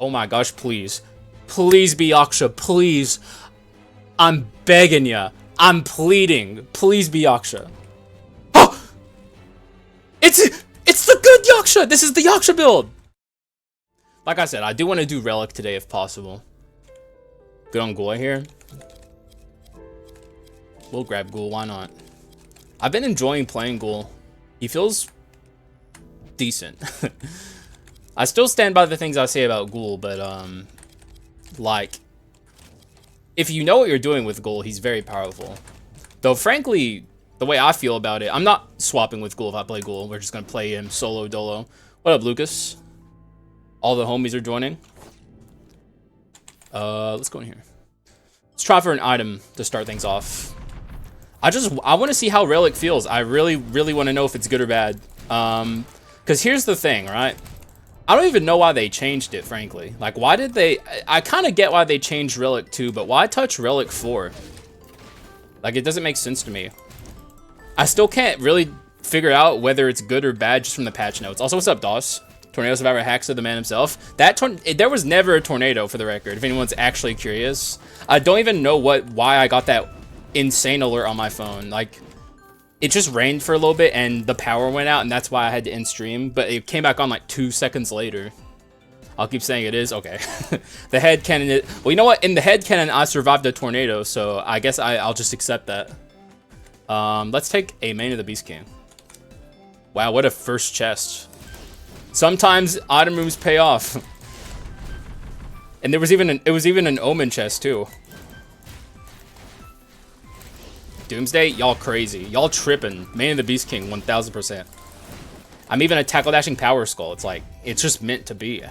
Oh my gosh, please. Please be Yaksha, please. I'm begging ya. I'm pleading. Please be Yaksha. Oh! It's the good Yaksha! This is the Yaksha build! Like I said, I do want to do Relic today if possible. Good on Ghoul here. We'll grab Ghoul, why not? I've been enjoying playing Ghoul. He feels decent. I still stand by the things I say about Ghoul, but like, if you know what you're doing with Ghoul, he's very powerful. Though frankly, the way I feel about it, I'm not swapping with Ghoul if I play Ghoul. We're just gonna play him solo dolo. What up, Lucas? All the homies are joining. Let's go in here. Let's try for an item to start things off. I want to see how Relic feels. I really want to know if it's good or bad. Because here's the thing, right? I don't even know why they changed it, frankly. Like, why did they... I kind of get why they changed Relic 2, but why touch Relic 4? Like, it doesn't make sense to me. I still can't really figure out whether it's good or bad just from the patch notes. Also, what's up, Doss? Tornado Survivor Haxa, the man himself. There was never a tornado, for the record, if anyone's actually curious. I don't even know why I got that insane alert on my phone. Like, it just rained for a little bit and the power went out, and that's why I had to end stream, but it came back on like 2 seconds later. I'll keep saying it is. Okay. The head cannon. Well, you know what? In the head cannon, I survived a tornado, so I guess I'll just accept that. Let's take a Mane of the Beast King. Wow, what a first chest. Sometimes item rooms pay off. And it was even an Omen chest too. Doomsday, y'all crazy. Y'all tripping. Mane of the Beast King, 1000%. I'm even a tackle dashing power skull. It's like, it's just meant to be. And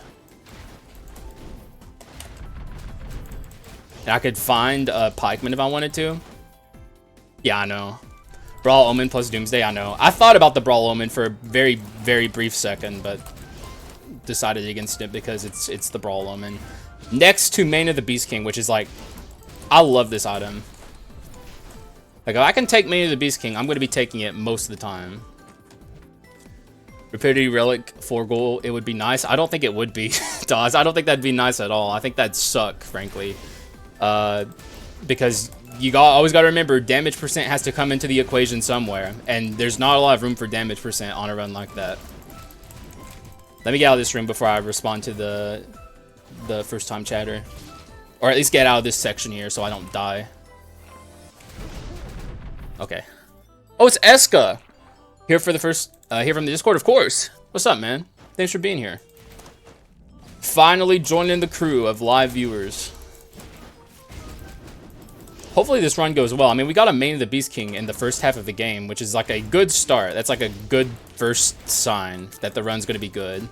I could find a pikeman if I wanted to. Yeah, I know. Brawl Omen plus Doomsday, I know. I thought about the Brawl Omen for a very, very brief second, but decided against it because it's the Brawl Omen. Next to Mane of the Beast King, which is like, I love this item. Like, if I can take Mane of the Beast King, I'm going to be taking it most of the time. Rapidity Relic 4 Ghoul, it would be nice. I don't think it would be, Dawes. I don't think that'd be nice at all. I think that'd suck, frankly. Because you always got to remember, damage percent has to come into the equation somewhere. And there's not a lot of room for damage percent on a run like that. Let me get out of this room before I respond to the first time chatter. Or at least get out of this section here so I don't die. Okay. Oh, it's Eska! Here for the first, here from the Discord, of course. What's up, man? Thanks for being here. Finally joining the crew of live viewers. Hopefully this run goes well. I mean, we got a Mane of the Beast King in the first half of the game, which is like a good start. That's like a good first sign that the run's going to be good.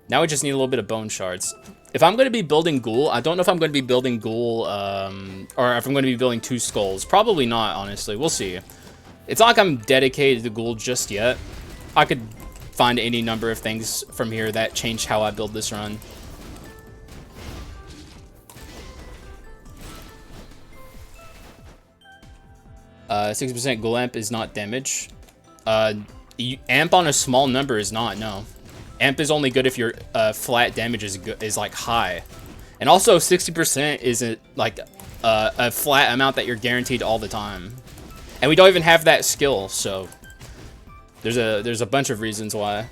Now we just need a little bit of bone shards. If I'm going to be building Ghoul, I don't know if I'm going to be building Ghoul, or if I'm going to be building 2 skulls. Probably not, honestly. We'll see. It's not like I'm dedicated to Ghoul just yet. I could find any number of things from here that change how I build this run. 60% Ghoul Amp is not damage. Amp on a small number is not, no. Amp is only good if your flat damage is like high. And also 60% isn't like a flat amount that you're guaranteed all the time. And we don't even have that skill, so there's a bunch of reasons why.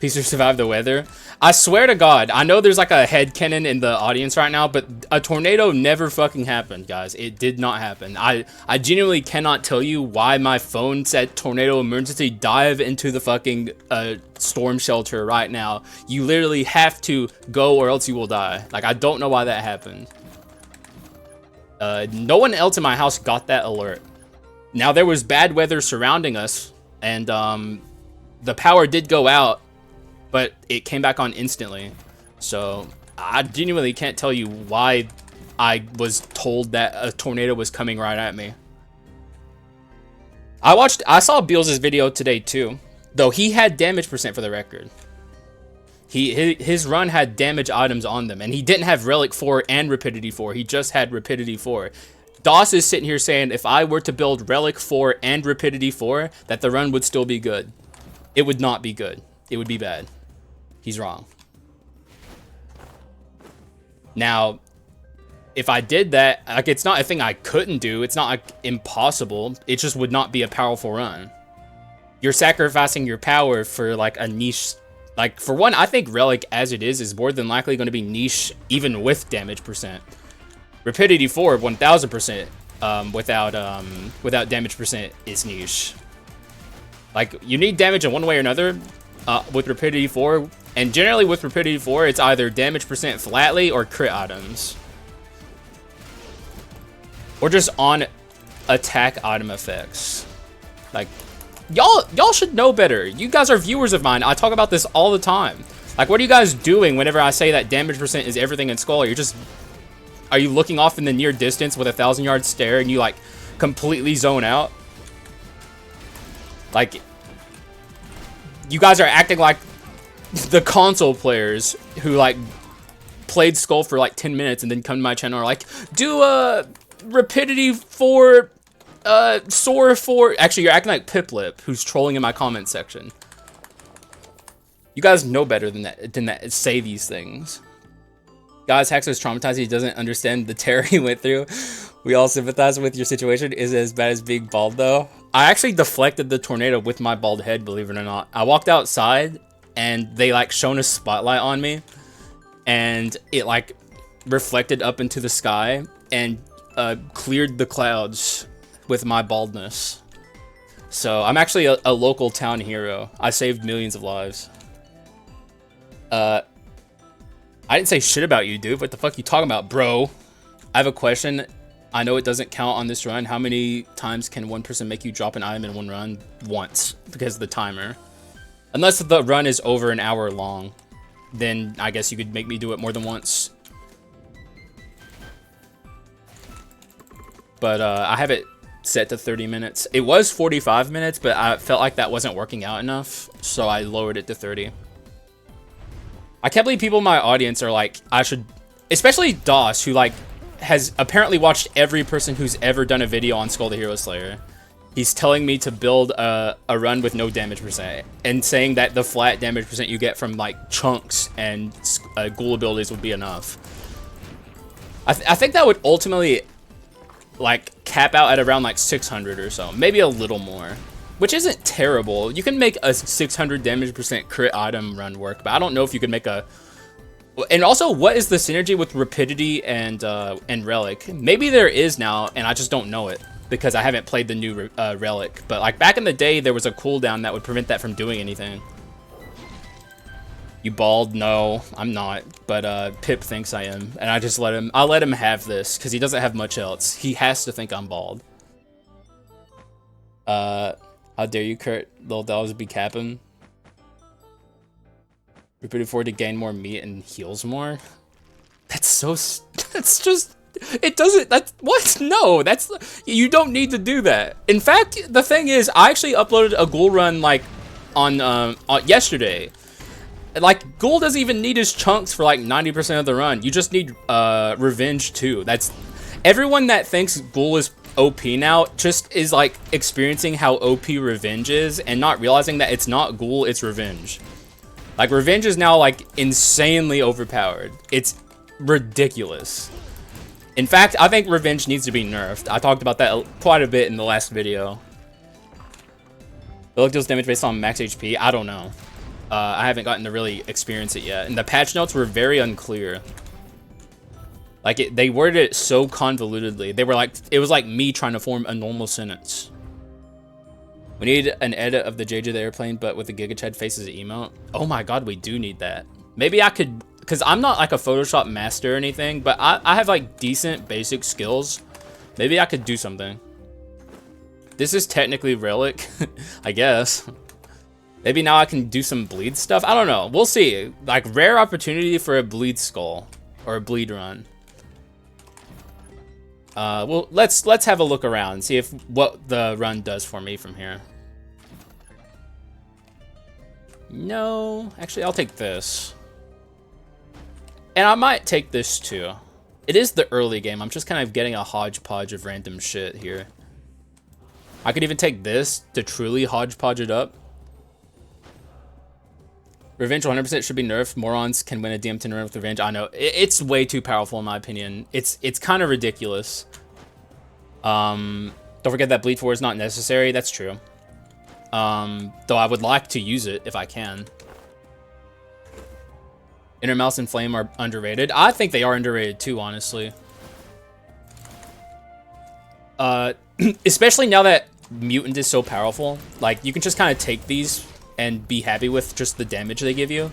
Peacer survived the weather. I swear to God, I know there's like a headcanon in the audience right now, but a tornado never fucking happened, guys. It did not happen. I genuinely cannot tell you why my phone said tornado emergency. Dive into the fucking storm shelter right now. You literally have to go or else you will die. Like, I don't know why that happened. No one else in my house got that alert. Now, there was bad weather surrounding us, and the power did go out, but it came back on instantly. So I genuinely can't tell you why I was told that a tornado was coming right at me. I saw Beals' video today too, though he had damage percent for the record. His run had damage items on them, and he didn't have Relic 4 and Rapidity 4. He just had Rapidity 4. Doss is sitting here saying if I were to build Relic 4 and Rapidity 4, that the run would still be good. It would not be good. It would be bad. He's wrong. Now, if I did that, like, it's not a thing I couldn't do. It's not like impossible. It just would not be a powerful run. You're sacrificing your power for like a niche. Like, for one, I think Relic as it is more than likely going to be niche even with damage percent. Rapidity 4 1000% without damage percent is niche. Like, you need damage in one way or another with Rapidity 4, and generally with Rapidity 4 it's either damage percent flatly or crit items. Or just on attack item effects. Like, y'all should know better. You guys are viewers of mine. I talk about this all the time. Like, what are you guys doing whenever I say that damage percent is everything in Skul? Are you looking off in the near distance with a 1,000-yard stare and you like completely zone out? Like, you guys are acting like the console players who like played Skul for like 10 minutes and then come to my channel and are like, do a Rapidity 4, Soar 4. Actually, you're acting like Piplip, who's trolling in my comment section. You guys know better than that. Say these things. Guys, Haxa is traumatized. He doesn't understand the terror he went through. We all sympathize with your situation. Is it as bad as being bald, though? I actually deflected the tornado with my bald head, believe it or not. I walked outside, and they, like, shone a spotlight on me. And it, like, reflected up into the sky and cleared the clouds with my baldness. So, I'm actually a local town hero. I saved millions of lives. I didn't say shit about you, dude. What the fuck you talking about, bro? I have a question. I know it doesn't count on this run. How many times can one person make you drop an item in one run? Once, because of the timer. Unless the run is over an hour long, then I guess you could make me do it more than once. But I have it set to 30 minutes. It was 45 minutes, but I felt like that wasn't working out enough, so I lowered it to 30. I can't believe people in my audience are like, I should, especially DOS, who like has apparently watched every person who's ever done a video on Skul the Hero Slayer. He's telling me to build a run with no damage percent, and saying that the flat damage percent you get from like chunks and ghoul abilities would be enough. I think that would ultimately like cap out at around like 600 or so, maybe a little more. Which isn't terrible. You can make a 600 damage percent crit item run work, but I don't know if you could make a... And also, what is the synergy with Rapidity and Relic? Maybe there is now, and I just don't know it, because I haven't played the new Relic. But like back in the day, there was a cooldown that would prevent that from doing anything. You bald? No, I'm not. But Pip thinks I am, and I just let him... I'll let him have this, because he doesn't have much else. He has to think I'm bald. How dare you, Kurt? Little dogs be capping. Repeated forward to gain more meat and heals more. That's so... That's just... It doesn't... That's... What? No, that's... You don't need to do that. In fact, the thing is, I actually uploaded a ghoul run, like, on yesterday. Like, ghoul doesn't even need his chunks for, like, 90% of the run. You just need, revenge, too. That's... Everyone that thinks ghoul is OP now just is like experiencing how OP revenge is and not realizing that it's not ghoul, it's revenge. Like, revenge is now like insanely overpowered. It's ridiculous. In fact, I think revenge needs to be nerfed. I talked about that quite a bit in the last video. The look deals damage based on max HP. I don't know. I haven't gotten to really experience it yet, and the patch notes were very unclear. Like, they worded it so convolutedly. They were like, it was like me trying to form a normal sentence. We need an edit of the JJ the airplane, but with the Giga Chad faces emote. Oh my god, we do need that. Maybe I could, because I'm not like a Photoshop master or anything, but I have like decent basic skills. Maybe I could do something. This is technically Relic, I guess. Maybe now I can do some bleed stuff. I don't know. We'll see. Like, rare opportunity for a bleed skull or a bleed run. Well, let's have a look around, see if what the run does for me from here. No, actually, I'll take this. And I might take this too. It is the early game. I'm just kind of getting a hodgepodge of random shit here. I could even take this to truly hodgepodge it up. Revenge 100% should be nerfed. Morons can win a DM10 run with Revenge. I know. It's way too powerful in my opinion. It's kind of ridiculous. Don't forget that Bleed 4 is not necessary. That's true. Though I would like to use it if I can. Inner Mouse and Flame are underrated. I think they are underrated too, honestly. Especially now that Mutant is so powerful. Like, you can just kind of take these and be happy with just the damage they give you.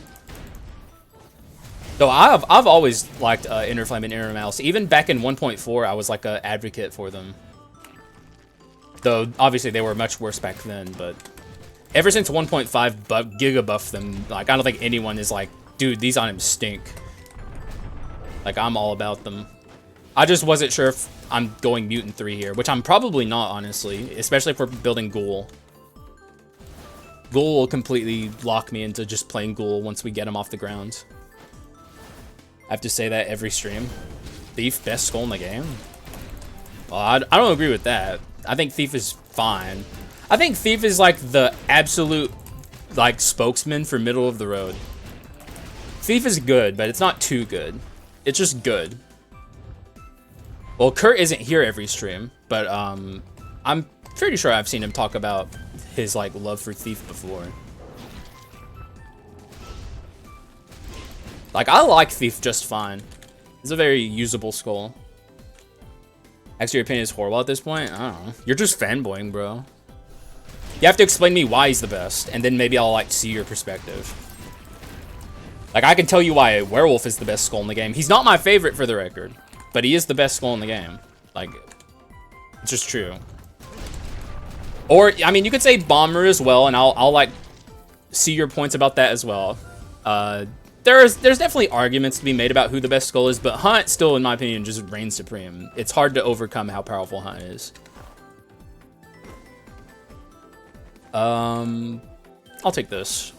Though I've always liked Inner Flame and Inner Mouse. Even back in 1.4, I was like an advocate for them. Though, obviously, they were much worse back then, but... Ever since 1.5 Giga buffed them, like, I don't think anyone is like, dude, these items stink. Like, I'm all about them. I just wasn't sure if I'm going Mutant 3 here, which I'm probably not, honestly. Especially if we're building Ghoul. Ghoul will completely lock me into just playing Ghoul once we get him off the ground. I have to say that every stream. Thief, best skull in the game? Well, I don't agree with that. I think Thief is fine. I think Thief is like the absolute like spokesman for middle of the road. Thief is good, but it's not too good. It's just good. Well, Kurt isn't here every stream, but I'm pretty sure I've seen him talk about his like love for Thief before. Like, I like Thief just fine. It's a very usable skull. Actually, your opinion is horrible at this point? I don't know. You're just fanboying, bro. You have to explain to me why he's the best, and then maybe I'll, like, see your perspective. Like, I can tell you why Werewolf is the best skull in the game. He's not my favorite, for the record, but he is the best skull in the game. Like, it's just true. Or, I mean, you could say Bomber as well, and I'll like, see your points about that as well. There's definitely arguments to be made about who the best skull is, but Hunt still, in my opinion, just reigns supreme. It's hard to overcome how powerful Hunt is. I'll take this.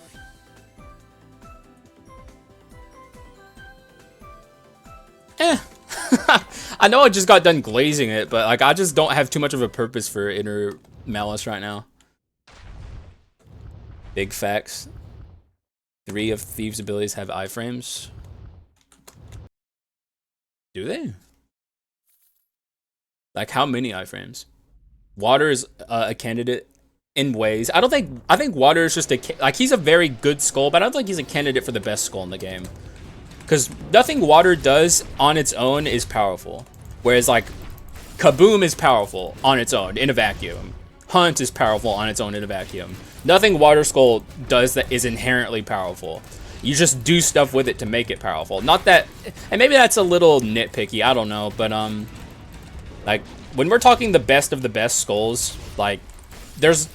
I know I just got done glazing it, but like I just don't have too much of a purpose for Inner Malice right now. Big facts. 3 of Thieves' abilities have iframes. Do they? Like, how many iframes? Water is a candidate in ways. I think Water is just like, he's a very good skull, but I don't think he's a candidate for the best skull in the game. Because nothing Water does on its own is powerful. Whereas, like, Kaboom is powerful on its own in a vacuum. Hunt is powerful on its own in a vacuum. Nothing Water Skull does that is inherently powerful. You just do stuff with it to make it powerful. Not that, and maybe that's a little nitpicky, I don't know, but like when we're talking the best of the best skulls, like there's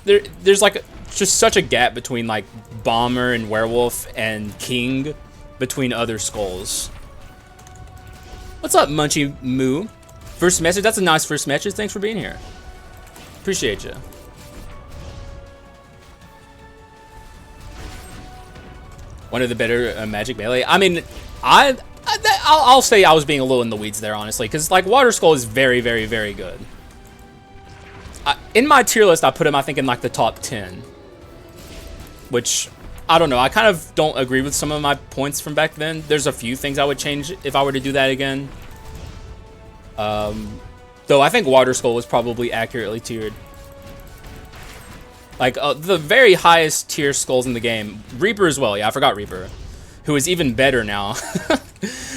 like just such a gap between like Bomber and Werewolf and King between other skulls. What's up, Munchie Moo? First message, that's a nice first message. Thanks for being here. Appreciate you. One of the better Magic Melee. I mean, I'll say I was being a little in the weeds there, honestly, because like Water Skull is very, very, very good. In my tier list, I put him, I think, in like the top 10, which I don't know. I kind of don't agree with some of my points from back then. There's a few things I would change if I were to do that again. Though I think Water Skull was probably accurately tiered. Like, the very highest tier skulls in the game. Reaper as well. Yeah, I forgot Reaper. Who is even better now.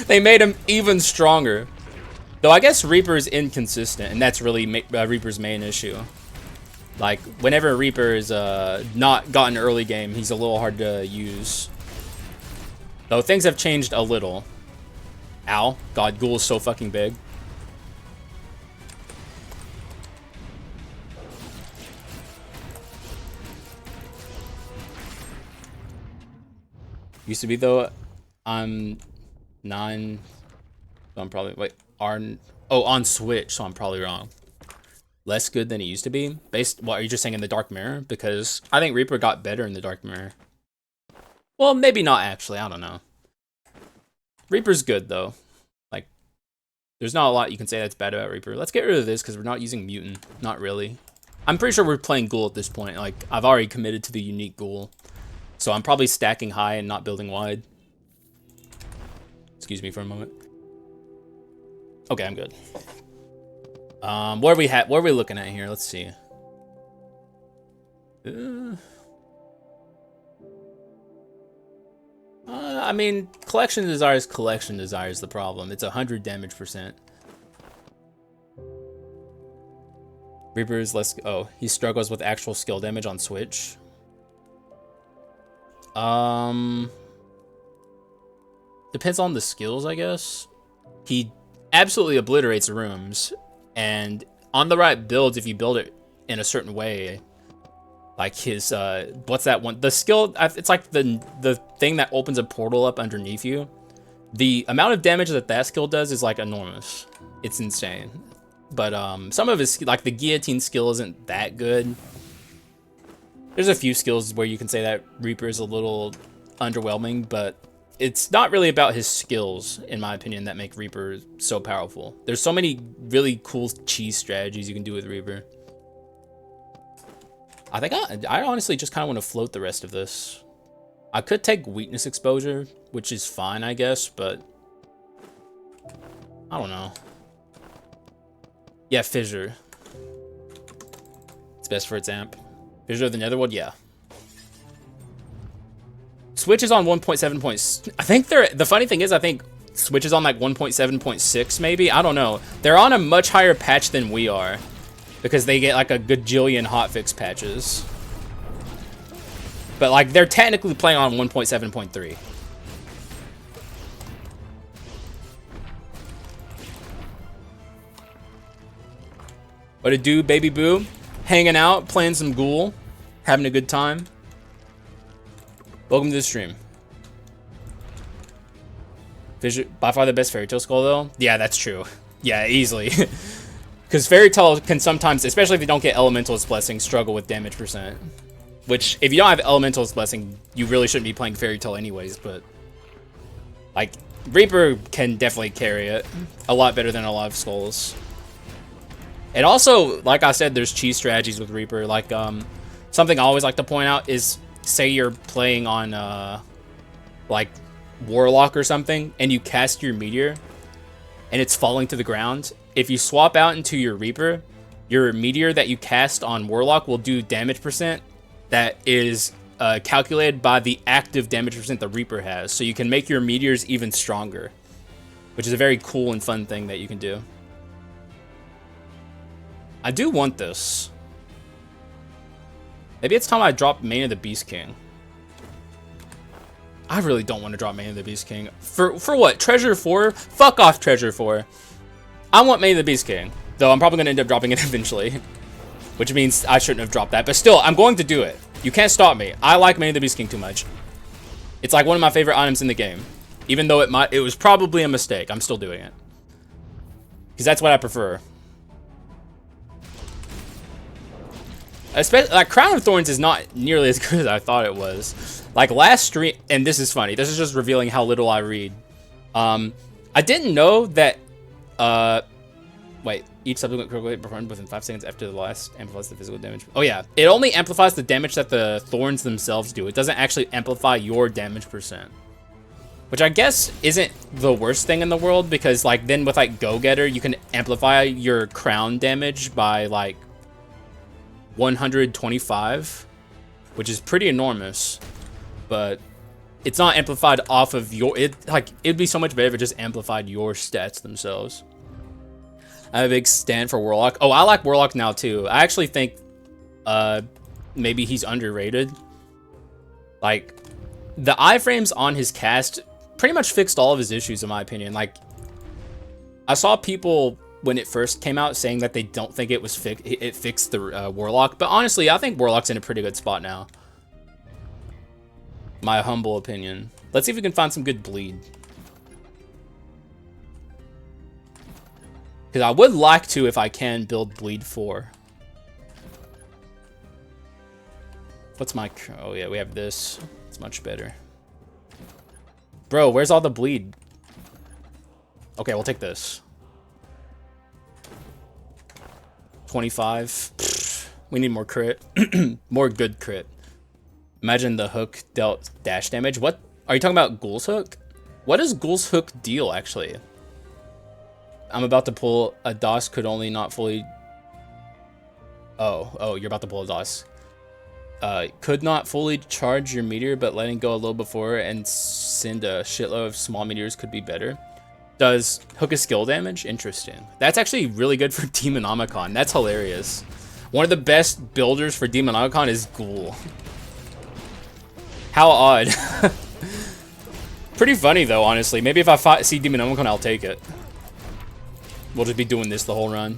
They made him even stronger. Though I guess Reaper is inconsistent, and that's really Reaper's main issue. Like, whenever Reaper is not gotten early game, he's a little hard to use. Though things have changed a little. Ow. God, Ghoul is so fucking big. Used to be, though, I'm 9, so I'm probably, wait, on Switch, so I'm probably wrong. Less good than it used to be? Based, what, are you just saying in the Dark Mirror? Because I think Reaper got better in the Dark Mirror. Well, maybe not, actually, I don't know. Reaper's good, though. Like, there's not a lot you can say that's bad about Reaper. Let's get rid of this, because we're not using Mutant. Not really. I'm pretty sure we're playing Ghoul at this point. Like, I've already committed to the unique Ghoul. So I'm probably stacking high and not building wide. Excuse me for a moment. Okay, I'm good. What are we looking at here? Let's see. I mean, collection desire is the problem. It's 100 damage %. Reaper is less. Oh, he struggles with actual skill damage on Switch. Depends on the skills, I guess. He absolutely obliterates rooms, and on the right builds, if you build it in a certain way, like his what's that one? The skill, it's like the thing that opens a portal up underneath you. The amount of damage that skill does is like enormous. It's insane. But some of his, like the guillotine skill, isn't that good. There's a few skills where you can say that Reaper is a little underwhelming, but it's not really about his skills, in my opinion, that make Reaper so powerful. There's so many really cool cheese strategies you can do with Reaper. I think I honestly just kind of want to float the rest of this. I could take weakness exposure, which is fine, I guess, but I don't know. Yeah, fissure. It's best for its amp. Fissure of the Netherworld, yeah. Switch is on 1.7. I think the funny thing is, I think Switch is on like 1.7.6 maybe. I don't know. They're on a much higher patch than we are, because they get like a gajillion hotfix patches. But like they're technically playing on 1.7.3. What it do, baby boo? Hanging out, playing some Ghoul, having a good time. Welcome to the stream. By far the best Fairy Tail Skull, though? Yeah, that's true. Yeah, easily. Because Fairy Tail can sometimes, especially if they don't get Elementalist Blessing, struggle with damage %. Which, if you don't have Elementalist Blessing, you really shouldn't be playing Fairy Tail anyways, but like, Reaper can definitely carry it a lot better than a lot of skulls. And also, like I said, there's cheese strategies with Reaper. Like, something I always like to point out is, say you're playing on, like, Warlock or something, and you cast your Meteor, and it's falling to the ground. If you swap out into your Reaper, your Meteor that you cast on Warlock will do damage % that is calculated by the active damage % the Reaper has. So you can make your Meteors even stronger, which is a very cool and fun thing that you can do. I do want this. Maybe it's time I drop Main of the Beast King. I really don't want to drop Main of the Beast King. For what? Treasure 4? Fuck off, Treasure 4. I want Main of the Beast King. Though I'm probably going to end up dropping it eventually. Which means I shouldn't have dropped that. But still, I'm going to do it. You can't stop me. I like Main of the Beast King too much. It's like one of my favorite items in the game. Even though it was probably a mistake. I'm still doing it. Because that's what I prefer. Especially, like, Crown of Thorns is not nearly as good as I thought it was. Like, last stream, and this is funny, this is just revealing how little I read. I didn't know that, wait, each subsequent critical hit performed within 5 seconds after the last amplifies the physical damage. Oh yeah, it only amplifies the damage that the thorns themselves do. It doesn't actually amplify your damage %. Which I guess isn't the worst thing in the world, because, like, then with, like, Go-Getter, you can amplify your crown damage by, like, 125, which is pretty enormous, but it's not amplified off of your, it'd be so much better if it just amplified your stats themselves. I have a big stand for Warlock. Oh, I like Warlock now too. I actually think maybe he's underrated. Like, the iframes on his cast pretty much fixed all of his issues, in my opinion. Like, I saw people when it first came out saying that they don't think it was fixed the Warlock, but honestly, I think Warlock's in a pretty good spot now. My humble opinion. Let's see if we can find some good bleed. Because I would like to, if I can, build bleed 4. What's my... Oh yeah, we have this. It's much better. Bro, where's all the bleed? Okay, we'll take this. 25. Pfft, we need more crit. More good crit. Imagine the hook dealt dash damage. What? Are you talking about Ghoul's hook? What does Ghoul's hook deal, actually? I'm about to pull a DOS, could only not fully... Oh, you're about to pull a DOS. Could not fully charge your meteor, but letting go a little before and send a shitload of small meteors could be better. Does hook a skill damage? Interesting. That's actually really good for Demonomicon. That's hilarious. One of the best builders for Demonomicon is Ghoul. How odd. Pretty funny though, honestly. Maybe if I see Demonomicon, I'll take it. We'll just be doing this the whole run.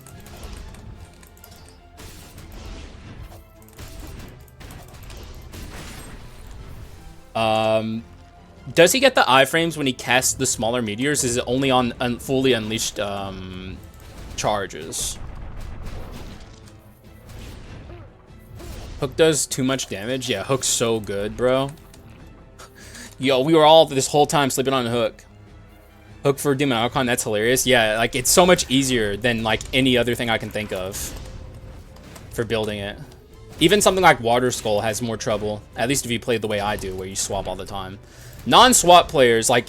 Does he get the iframes when he casts the smaller meteors? Is it only on fully unleashed charges? Hook does too much damage? Yeah, Hook's so good, bro. Yo, we were all this whole time sleeping on Hook. Hook for Demonomicon, that's hilarious. Yeah, like, it's so much easier than, like, any other thing I can think of for building it. Even something like Water Skull has more trouble, at least if you play the way I do, where you swap all the time. Non-swap players, like,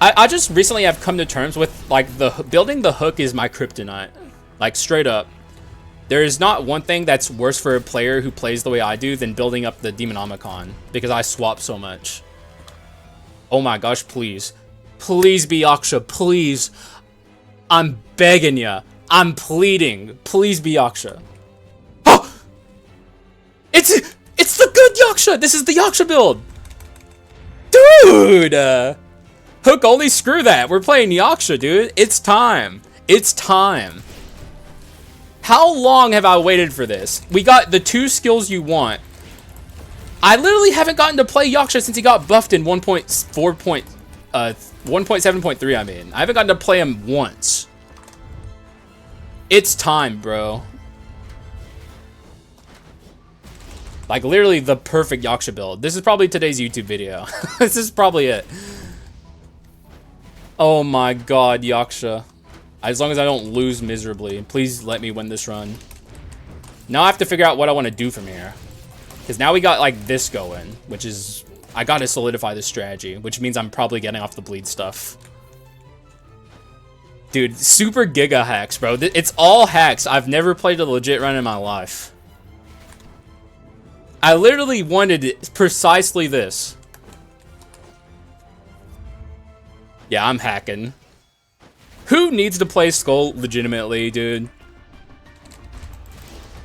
I just recently have come to terms with, like, building the Hook is my kryptonite. Like, straight up. There is not one thing that's worse for a player who plays the way I do than building up the Demonomicon, because I swap so much. Oh my gosh, please. Please be Yaksha, please. I'm begging ya. I'm pleading. Please be Yaksha. Oh! It's the good Yaksha! This is the Yaksha build! Dude! Hook only, screw that. We're playing Yaksha, dude. It's time. It's time. How long have I waited for this? We got the 2 skills you want. I literally haven't gotten to play Yaksha since he got buffed in 1.7.3, I mean. I haven't gotten to play him once. It's time, bro. Like, literally the perfect Yaksha build. This is probably today's YouTube video. This is probably it. Oh my god, Yaksha. As long as I don't lose miserably. Please let me win this run. Now I have to figure out what I want to do from here. Because now we got, like, this going, which is... I gotta solidify this strategy, which means I'm probably getting off the bleed stuff. Dude, super giga hacks, bro. It's all hacks. I've never played a legit run in my life. I literally wanted precisely this. Yeah, I'm hacking. Who needs to play Skul legitimately, dude?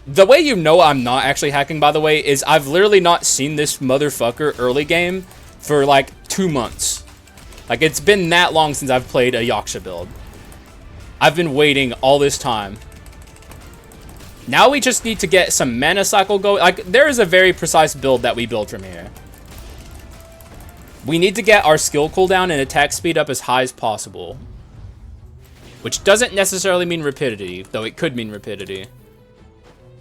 The way you know I'm not actually hacking, by the way, is I've literally not seen this motherfucker early game for like 2 months. Like, it's been that long since I've played a Yaksha build. I've been waiting all this time. Now we just need to get some mana cycle going. Like, there is a very precise build that we build from here. We need to get our skill cooldown and attack speed up as high as possible. Which doesn't necessarily mean rapidity, though it could mean rapidity.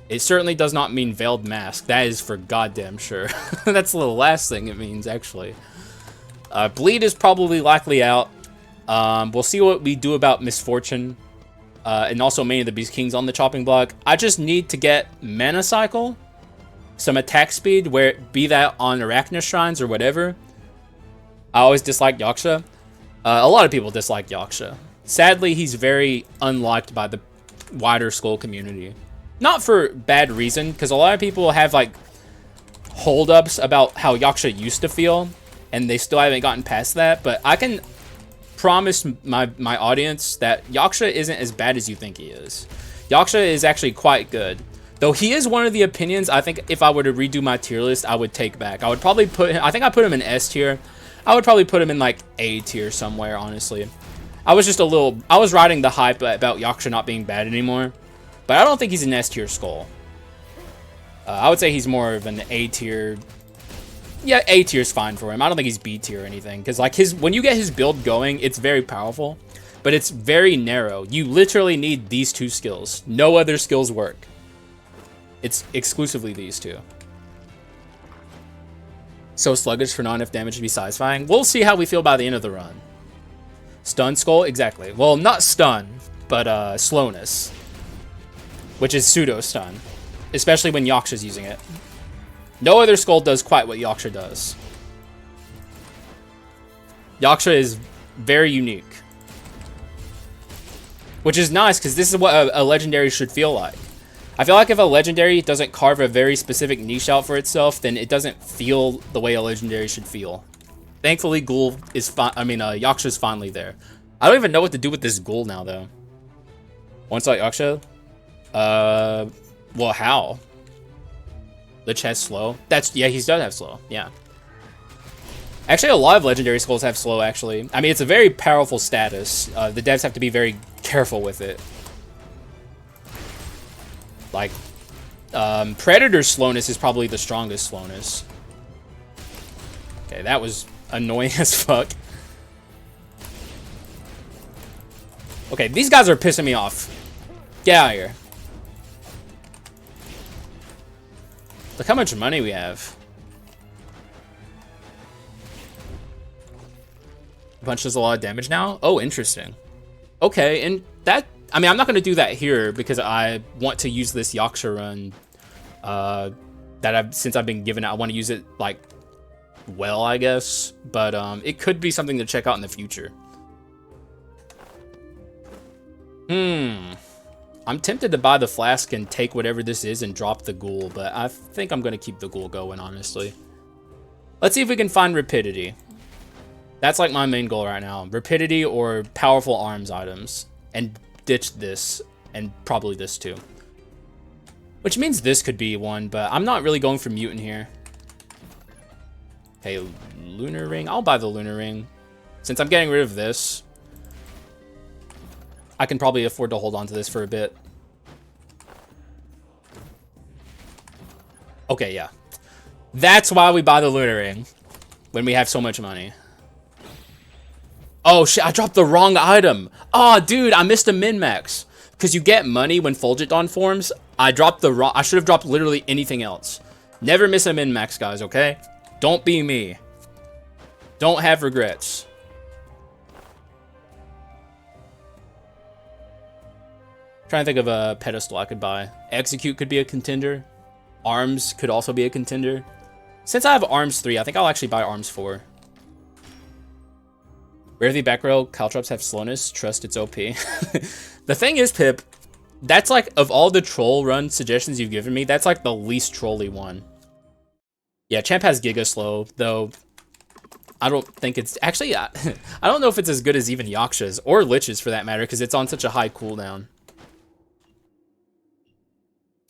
It certainly does not mean Veiled Mask. That is for goddamn sure. That's the last thing it means, actually. Bleed is probably likely out. We'll see what we do about Misfortune. And also Many of the Beast Kings on the chopping block. I just need to get mana cycle, some attack speed, where it be that on Arache Shrines or whatever. I always dislike Yaksha. A lot of people dislike Yaksha. Sadly, he's very unliked by the wider Skul community. Not for bad reason, because a lot of people have, like, holdups about how Yaksha used to feel, and they still haven't gotten past that, but I can promise my audience that Yaksha isn't as bad as you think he is. Yaksha is actually quite good. Though he is one of the opinions I think if I were to redo my tier list, I would take back. I would probably put him, I think I put him in S tier. I would probably put him in, like, A tier somewhere, honestly. I was riding the hype about Yaksha not being bad anymore. But I don't think he's an S tier Skul. I would say he's more of an A tier. Yeah, A tier is fine for him. I don't think he's B tier or anything. Because, like, when you get his build going, it's very powerful. But it's very narrow. You literally need these 2 skills. No other skills work. It's exclusively these 2. So sluggish for not enough damage to be satisfying. We'll see how we feel by the end of the run. Stun Skul? Exactly. Well, not stun, but slowness. Which is pseudo stun. Especially when Yaksha's using it. No other skull does quite what Yaksha does. Yaksha is very unique. Which is nice, because this is what a legendary should feel like. I feel like if a legendary doesn't carve a very specific niche out for itself, then it doesn't feel the way a legendary should feel. Thankfully, Ghoul is Yaksha's finally there. I don't even know what to do with this Ghoul now, though. Once like Yaksha? Well, how? Lich has slow. Yeah, he does have slow. Yeah. Actually, a lot of legendary skulls have slow, actually. I mean, it's a very powerful status. The devs have to be very careful with it. Like, Predator's slowness is probably the strongest slowness. Okay, that was annoying as fuck. Okay, these guys are pissing me off. Get out of here. Look how much money we have. Punch does a lot of damage now? Oh, interesting. Okay, and that... I mean, I'm not going to do that here because I want to use this Yaksha run since I've been given it. I want to use it, like, well, I guess. But it could be something to check out in the future. I'm tempted to buy the flask and take whatever this is and drop the Ghoul, but I think I'm going to keep the Ghoul going, honestly. Let's see if we can find Rapidity. That's like my main goal right now. Rapidity or powerful arms items. And ditch this, and probably this too. Which means this could be one, but I'm not really going for Mutant here. Hey, Lunar Ring? I'll buy the Lunar Ring. Since I'm getting rid of this, I can probably afford to hold on to this for a bit. Okay, yeah. That's why we buy the Lunar Ring. When we have so much money. Oh shit, I dropped the wrong item. Oh, dude, I missed a min-max. Because you get money when Fulgidon forms. I dropped the wrong... I should have dropped literally anything else. Never miss a min-max, guys, okay? Don't be me. Don't have regrets. Trying to think of a pedestal I could buy. Execute could be a contender. Arms could also be a contender. Since I have Arms 3, I think I'll actually buy Arms 4. Rarely back row, Caltrops have slowness. Trust it's OP. The thing is, Pip, that's like, of all the troll run suggestions you've given me, that's like the least trolly one. Yeah, Champ has Giga Slow, though I don't think it's... Actually, I don't know if it's as good as even Yaksha's, or Lich's for that matter, because it's on such a high cooldown.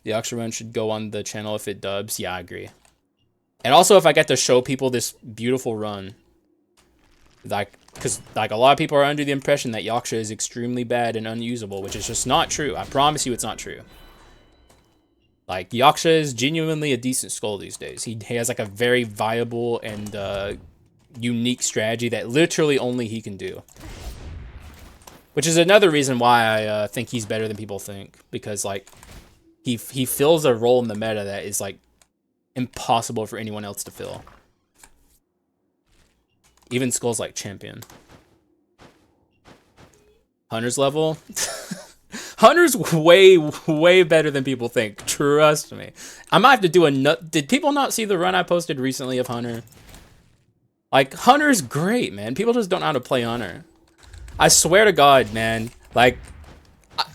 The Yaksha run should go on the channel if it dubs. Yeah, I agree. And also if I get to show people this beautiful run. Like, because like a lot of people are under the impression that Yaksha is extremely bad and unusable, which is just not true. I promise you it's not true. Like, Yaksha is genuinely a decent skull these days. He has like a very viable and unique strategy that literally only he can do. Which is another reason why I think he's better than people think. Because like, he fills a role in the meta that is like impossible for anyone else to fill. Even skulls like Champion. Hunter's level? Hunter's way better than people think. Trust me. I might have to do a nut. Did people not see the run I posted recently of Hunter? Like, Hunter's great, man. People just don't know how to play Hunter. I swear to God, man. Like,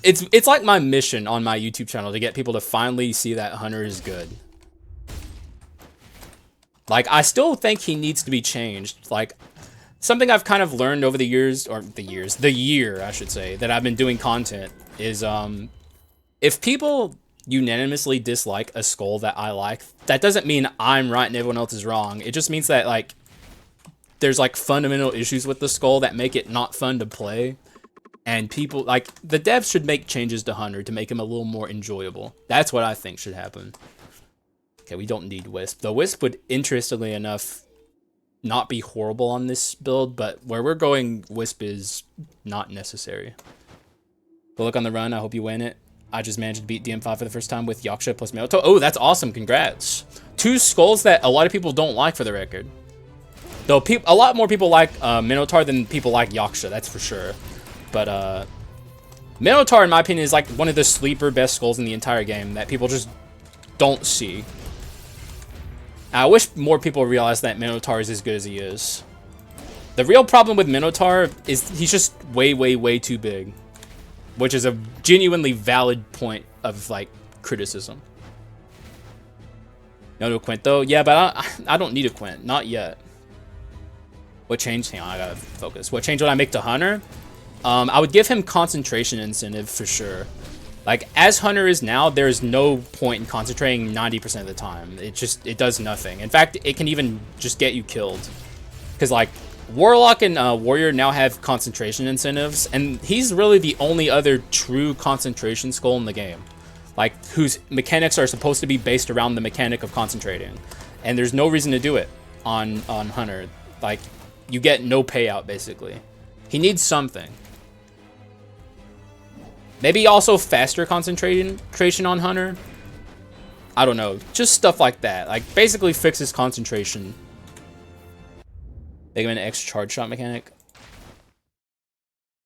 it's like my mission on my YouTube channel to get people to finally see that Hunter is good. Like, I still think he needs to be changed. Like, something I've kind of learned over the years, or the year, I should say, that I've been doing content is, if people unanimously dislike a skull that I like, that doesn't mean I'm right and everyone else is wrong. It just means that, like, there's, like, fundamental issues with the skull that make it not fun to play. And people, like, the devs should make changes to Hunter to make him a little more enjoyable. That's what I think should happen. Okay, we don't need Wisp. The Wisp would, interestingly enough, not be horrible on this build, but where we're going, Wisp is not necessary. Good luck on the run. I hope you win it. I just managed to beat DM5 for the first time with Yaksha plus Minotaur. Oh, that's awesome. Congrats. 2 skulls that a lot of people don't like, for the record. Though a lot more people like Minotaur than people like Yaksha, that's for sure. But Minotaur, in my opinion, is like one of the sleeper best skulls in the entire game that people just don't see. I wish more people realized that Minotaur is as good as he is. The real problem with Minotaur is he's just way, way, way too big. Which is a genuinely valid point of, like, criticism. No Quint, though? Yeah, but I don't need a Quint. Not yet. What changed? Hang on, I gotta focus. What changed when I make to Hunter? I would give him concentration incentive for sure. Like, as Hunter is now, there's no point in concentrating 90% of the time. It does nothing. In fact, it can even just get you killed. Because, like, Warlock and Warrior now have concentration incentives, and he's really the only other true concentration skull in the game. Like, whose mechanics are supposed to be based around the mechanic of concentrating. And there's no reason to do it on Hunter. Like, you get no payout, basically. He needs something. Maybe also faster concentration on Hunter. I don't know. Just stuff like that. Like, basically fixes concentration. Make him an X charge shot mechanic.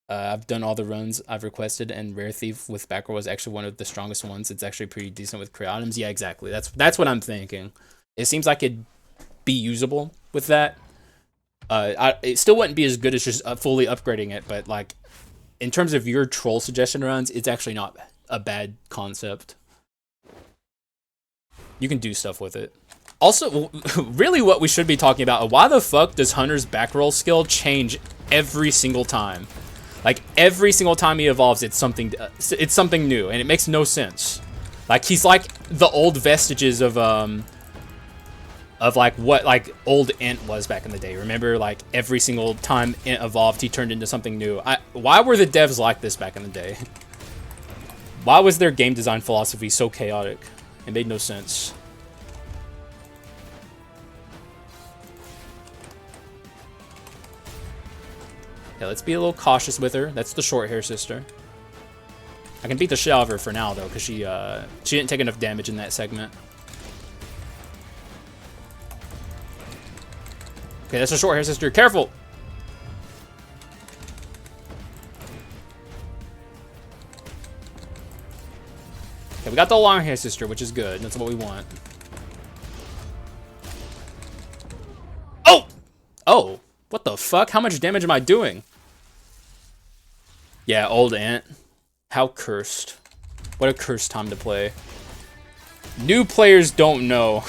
I've done all the runs I've requested, and Rare Thief with backroll was actually one of the strongest ones. It's actually pretty decent with crit items. Yeah, exactly. That's what I'm thinking. It seems like it'd be usable with that. It still wouldn't be as good as just fully upgrading it, but like, in terms of your troll suggestion runs, it's actually not a bad concept. You can do stuff with it. Also, really what we should be talking about, why the fuck does Hunter's backroll skill change every single time? Like, every single time he evolves, it's something new, and it makes no sense. Like, he's like the old vestiges of like what like old Int was back in the day. Remember, like, every single time Int evolved, he turned into something new. Why were the devs like this back in the day? Why was their game design philosophy so chaotic? It made no sense. Yeah, let's be a little cautious with her. That's the short hair sister. I can beat the shit out of her for now, though, because she didn't take enough damage in that segment. Okay, that's a short hair sister. Careful! Okay, we got the long hair sister, which is good. That's what we want. Oh! Oh! What the fuck? How much damage am I doing? Yeah, old Ant. How cursed. What a cursed time to play. New players don't know.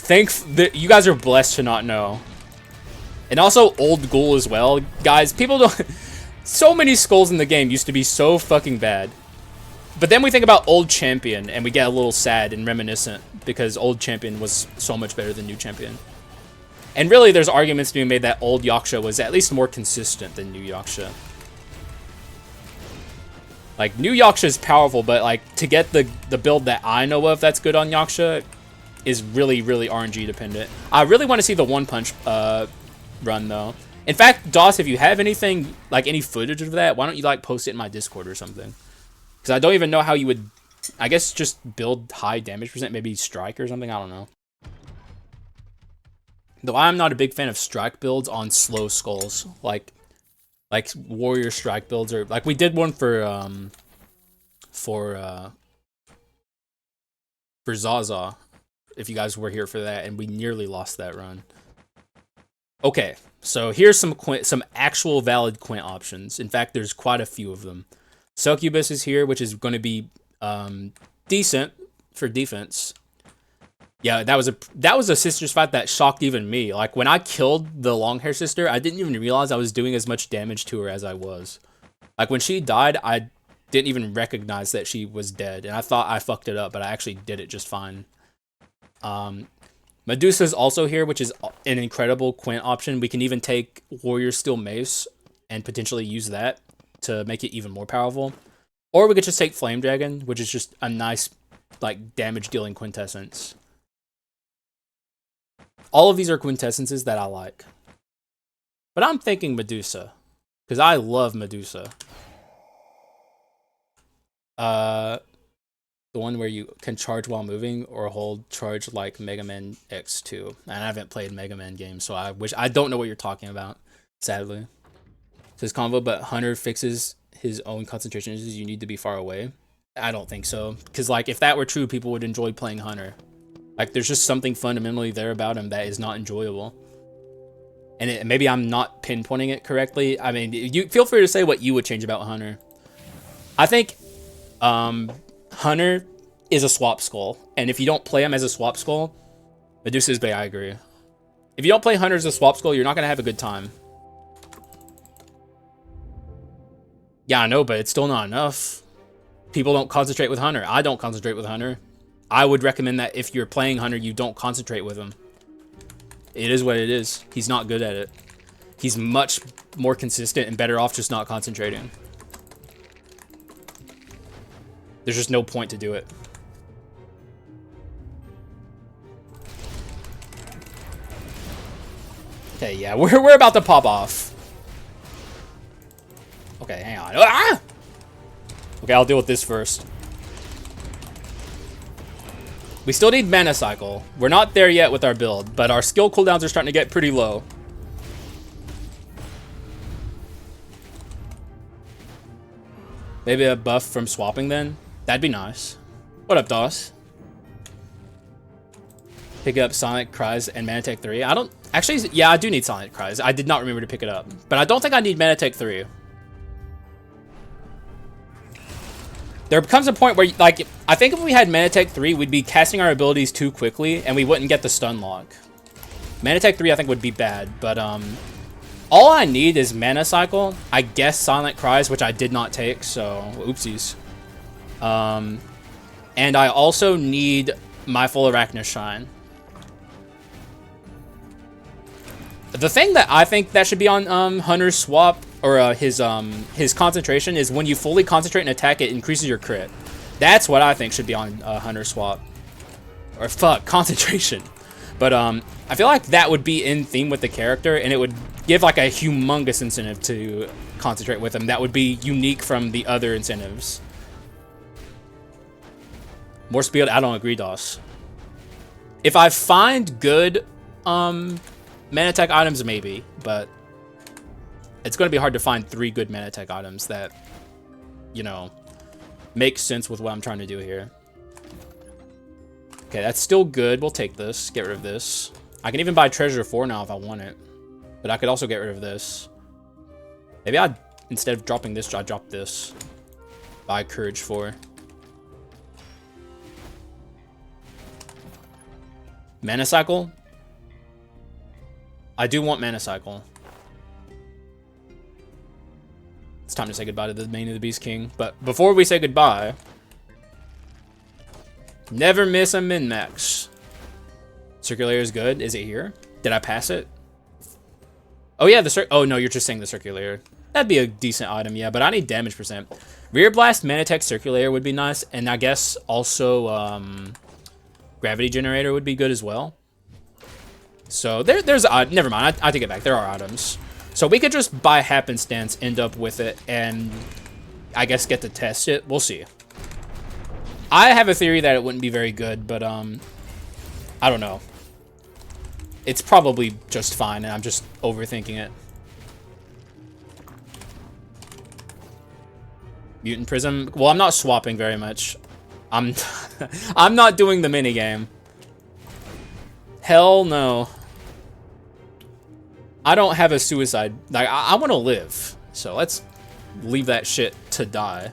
You guys are blessed to not know. And also old Ghoul as well. Guys, people don't... So many skulls in the game used to be so fucking bad. But then we think about old Champion, and we get a little sad and reminiscent, because old Champion was so much better than new Champion. And really, there's arguments being made that old Yaksha was at least more consistent than new Yaksha. Like, new Yaksha is powerful, but like, to get the build that I know of that's good on Yaksha is really, really RNG dependent. I really want to see the One Punch run, though. In fact, Doss, if you have anything, like any footage of that, why don't you like post it in my Discord or something? Because I don't even know how you would, I guess, just build high damage percent, maybe strike or something, I don't know. Though I'm not a big fan of strike builds on slow skulls, like warrior strike builds, or like we did one for Zaza, if you guys were here for that, and we nearly lost that run. Okay, so here's some actual valid Quint options. In fact, there's quite a few of them. Succubus is here, which is going to be decent for defense. Yeah, that was a sister's fight that shocked even me. Like, when I killed the long hair sister, I didn't even realize I was doing as much damage to her as I was. Like, when she died, I didn't even recognize that she was dead, and I thought I fucked it up, but I actually did it just fine. Medusa's also here, which is an incredible Quint option. We can even take Warrior Steel Mace and potentially use that to make it even more powerful. Or we could just take Flame Dragon, which is just a nice, like, damage-dealing quintessence. All of these are quintessences that I like. But I'm thinking Medusa, because I love Medusa. The one where you can charge while moving or hold charge like Mega Man X2. And I haven't played Mega Man games, so I don't know what you're talking about, sadly. It says combo, but Hunter fixes his own concentration issues. You need to be far away. I don't think so, because like if that were true, people would enjoy playing Hunter. Like, there's just something fundamentally there about him that is not enjoyable. And maybe I'm not pinpointing it correctly. I mean, you feel free to say what you would change about Hunter. I think Hunter is a swap skull. And if you don't play him as a swap skull, Medusa's Bay, I agree. If you don't play Hunter as a swap skull, you're not going to have a good time. Yeah, I know, but it's still not enough. People don't concentrate with Hunter. I don't concentrate with Hunter. I would recommend that if you're playing Hunter, you don't concentrate with him. It is what it is. He's not good at it. He's much more consistent and better off just not concentrating. There's just no point to do it. Okay, yeah, we're about to pop off. Okay, hang on. Ah! Okay, I'll deal with this first. We still need mana cycle. We're not there yet with our build, but our skill cooldowns are starting to get pretty low. Maybe a buff from swapping then? That'd be nice. What up, Doss? Pick up Sonic Cries and Mana Tech 3. I don't... Actually, yeah, I do need Sonic Cries. I did not remember to pick it up. But I don't think I need Mana Tech 3. There becomes a point where, like, I think if we had Mana Tech 3, we'd be casting our abilities too quickly, and we wouldn't get the stun lock. Mana Tech 3, I think, would be bad, but, all I need is Mana Cycle, I guess Silent Cries, which I did not take, so, oopsies. And I also need my full Arache Shrine. The thing that I think that should be on, Hunter's swap, or his concentration, is when you fully concentrate and attack, it increases your crit. That's what I think should be on Hunter swap. Or fuck, concentration. But I feel like that would be in theme with the character, and it would give like a humongous incentive to concentrate with him. That would be unique from the other incentives. More speed, I don't agree, Doss. If I find good mana tech items, maybe, but it's going to be hard to find 3 good mana tech items that, you know, make sense with what I'm trying to do here. Okay, that's still good. We'll take this. Get rid of this. I can even buy Treasure 4 now if I want it. But I could also get rid of this. Maybe I'd, instead of dropping this, I'd drop this. Buy Courage 4. Mana Cycle? I do want Mana Cycle. It's time to say goodbye to the Mane of the Beast King. But before we say goodbye, never miss a min-max. Circulator is good. Is it here? Did I pass it? Oh yeah, oh no, you're just saying the Circulator. That'd be a decent item, yeah, but I need damage percent. Rear Blast, Mana Tech, Circulator would be nice, and I guess also Gravity Generator would be good as well. So there's never mind, I take it back. There are items. So we could just by happenstance end up with it and I guess get to test it. We'll see. I have a theory that it wouldn't be very good, but I don't know. It's probably just fine and I'm just overthinking it. Mutant Prism. Well, I'm not swapping very much. I'm not doing the minigame. Hell no. I don't have a suicide. Like, I want to live. So let's leave that shit to die.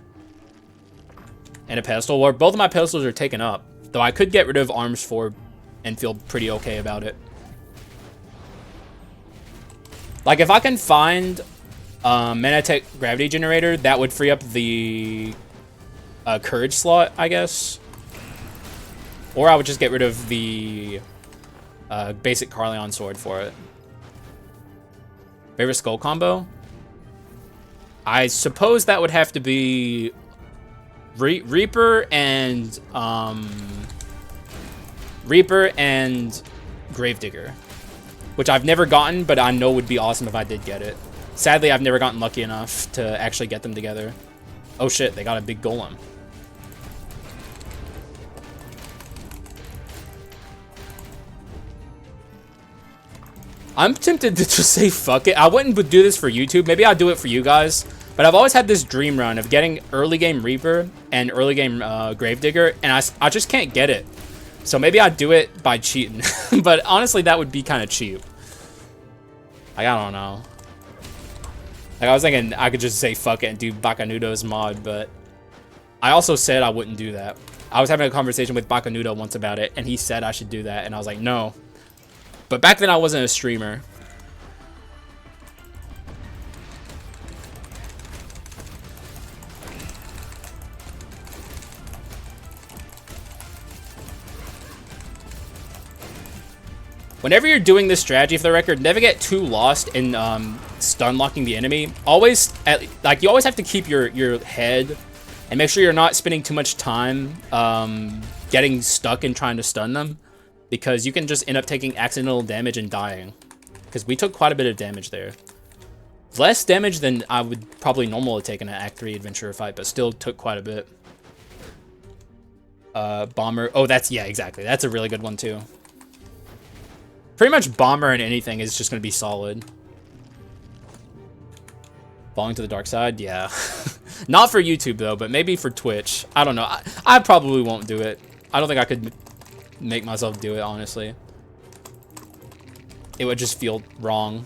And a pedestal. Well, both of my pedestals are taken up. Though I could get rid of Arms 4 and feel pretty okay about it. Like, if I can find Mana Tech Gravity Generator, that would free up the Courage slot, I guess. Or I would just get rid of the basic Carleon sword for it. Favorite skull combo? I suppose that would have to be Reaper and Gravedigger, which I've never gotten, but I know would be awesome if I did get it. Sadly, I've never gotten lucky enough to actually get them together. Oh shit, they got a big golem. I'm tempted to just say fuck it. I wouldn't do this for YouTube. Maybe I'll do it for you guys. But I've always had this dream run of getting early game Reaper and early game Gravedigger, and I just can't get it. So maybe I'd do it by cheating. But honestly, that would be kind of cheap. Like, I don't know. Like, I was thinking I could just say fuck it and do Bakanudo's mod, but I also said I wouldn't do that. I was having a conversation with Bakanudo once about it, and he said I should do that, and I was like, no. But back then, I wasn't a streamer. Whenever you're doing this strategy, for the record, never get too lost in stun locking the enemy. Always, you always have to keep your head and make sure you're not spending too much time getting stuck and trying to stun them, because you can just end up taking accidental damage and dying. Because we took quite a bit of damage there. Less damage than I would probably normally take in an Act 3 adventure fight, but still took quite a bit. Bomber. Oh, yeah, exactly. That's a really good one too. Pretty much bomber and anything is just going to be solid. Falling to the dark side? Yeah. Not for YouTube, though, but maybe for Twitch. I don't know. I probably won't do it. I don't think I could make myself do it, honestly. It would just feel wrong.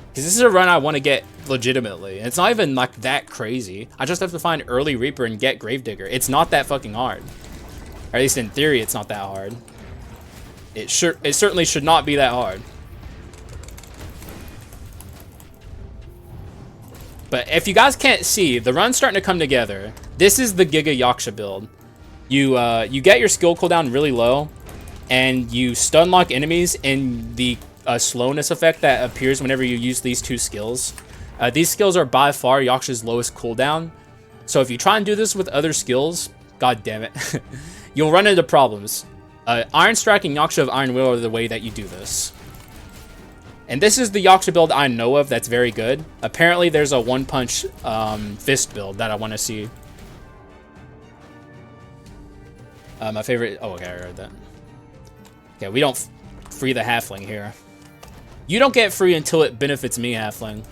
Because this is a run I want to get legitimately. It's not even, like, that crazy. I just have to find Early Reaper and get Gravedigger. It's not that fucking hard. Or at least in theory, it's not that hard. It certainly should not be that hard. But if you guys can't see, the run's starting to come together. This is the Giga Yaksha build. You get your skill cooldown really low, and you stun lock enemies in the slowness effect that appears whenever you use these two skills. These skills are by far Yaksha's lowest cooldown. So if you try and do this with other skills, god damn it, you'll run into problems. Iron Strike and Yaksha of Iron Will are the way that you do this. And this is the Yaksha build I know of that's very good. Apparently there's a one-punch fist build that I want to see. My favorite... Oh, okay, I heard that. Okay, we don't free the halfling here. You don't get free until it benefits me, halfling.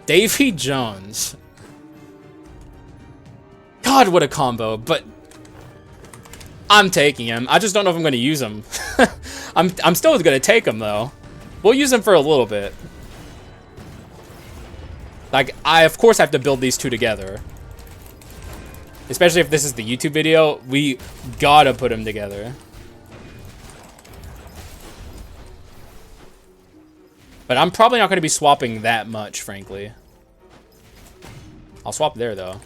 Davy Jones. God, what a combo, but... I'm taking him. I just don't know if I'm going to use him. I'm still going to take him, though. We'll use him for a little bit. Like, I, of course, have to build these two together. Especially if this is the YouTube video. We gotta put them together. But I'm probably not going to be swapping that much, frankly. I'll swap there, though.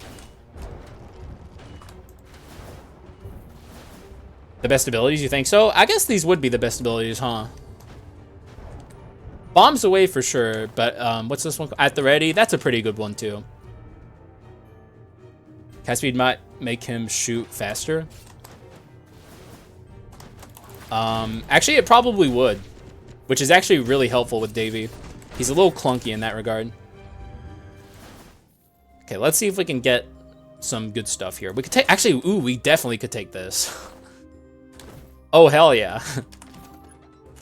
The best abilities, you think so? I guess these would be the best abilities, huh? Bombs away for sure, but what's this one? At the ready? That's a pretty good one, too. Cast speed might make him shoot faster. Actually, it probably would, which is actually really helpful with Davy. He's a little clunky in that regard. Okay, let's see if we can get some good stuff here. We could take... Actually, ooh, we definitely could take this. Oh, hell yeah.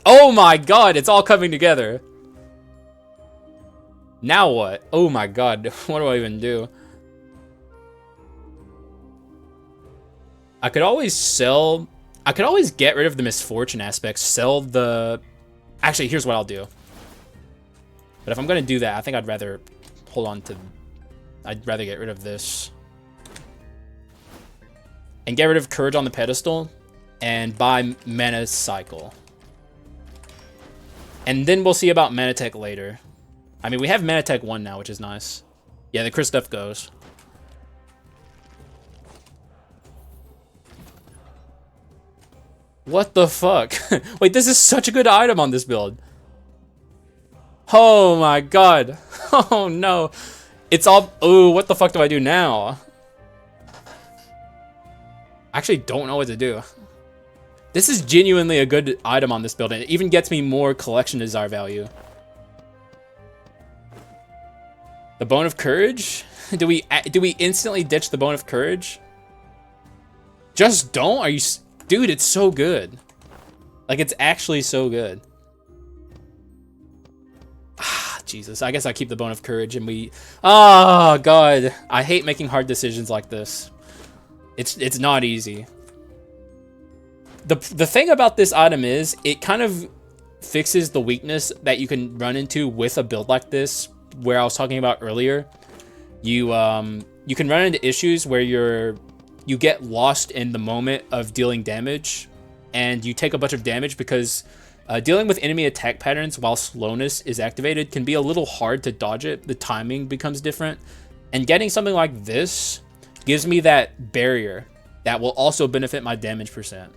Oh my god, it's all coming together. Now what? Oh my god, what do I even do? I could always sell... I could always get rid of the misfortune aspects, sell the... Actually, here's what I'll do. But if I'm going to do that, I think I'd rather hold on to... I'd rather get rid of this. And get rid of Courage on the pedestal. And buy Mana Cycle. And then we'll see about Manatech later. I mean, we have Manatech 1 now, which is nice. Yeah, the Chris stuff goes. What the fuck? Wait, this is such a good item on this build. Oh my god. Oh no. It's all... Ooh, what the fuck do I do now? I actually don't know what to do. This is genuinely a good item on this build, and it even gets me more collection desire value. The Bone of Courage? Do we instantly ditch the Bone of Courage? Just don't? Are you... Dude, it's so good. Like, it's actually so good. Ah, Jesus. I guess I keep the Bone of Courage and we... Oh, God. I hate making hard decisions like this. It's not easy. The thing about this item is it kind of fixes the weakness that you can run into with a build like this, where I was talking about earlier. You can run into issues where you get lost in the moment of dealing damage, and you take a bunch of damage because dealing with enemy attack patterns while slowness is activated can be a little hard to dodge it. The timing becomes different, and getting something like this gives me that barrier that will also benefit my damage percent.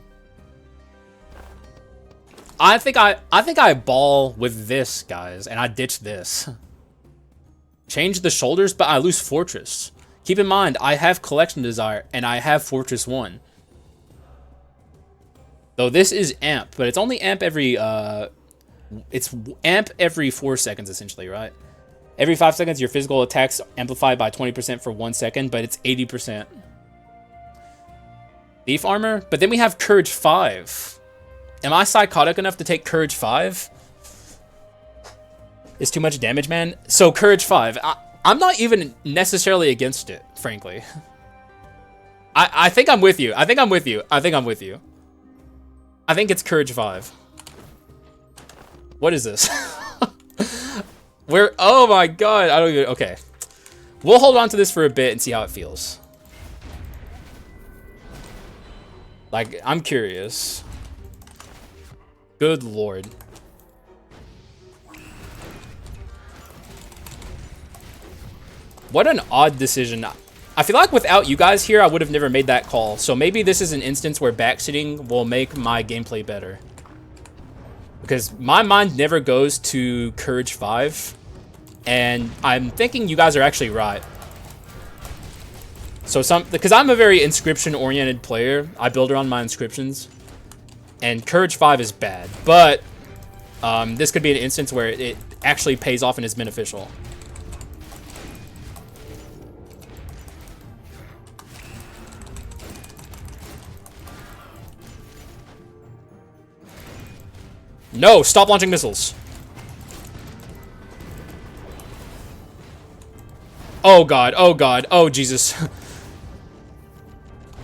I think I ball with this, guys, and I ditch this. Change the shoulders, but I lose Fortress. Keep in mind, I have Collection Desire, and I have Fortress 1. Though this is amp, but it's only amp every, it's amp every 4 seconds, essentially, right? Every 5 seconds, your physical attacks amplified by 20% for 1 second, but it's 80%. Thief Armor, but then we have Courage 5. Am I psychotic enough to take Courage 5? It's too much damage, man. So Courage 5. I'm not even necessarily against it, frankly. I think I'm with you. I think I'm with you. I think I'm with you. I think it's Courage 5. What is this? Oh my god. I don't even... Okay. We'll hold on to this for a bit and see how it feels. Like, I'm curious. Good lord. What an odd decision. I feel like without you guys here, I would have never made that call. So maybe this is an instance where backsitting will make my gameplay better. Because my mind never goes to Courage 5. And I'm thinking you guys are actually right. So because I'm a very inscription-oriented player. I build around my inscriptions. And Courage 5 is bad. But this could be an instance where it actually pays off and is beneficial. No, stop launching missiles. Oh god, oh god, oh Jesus.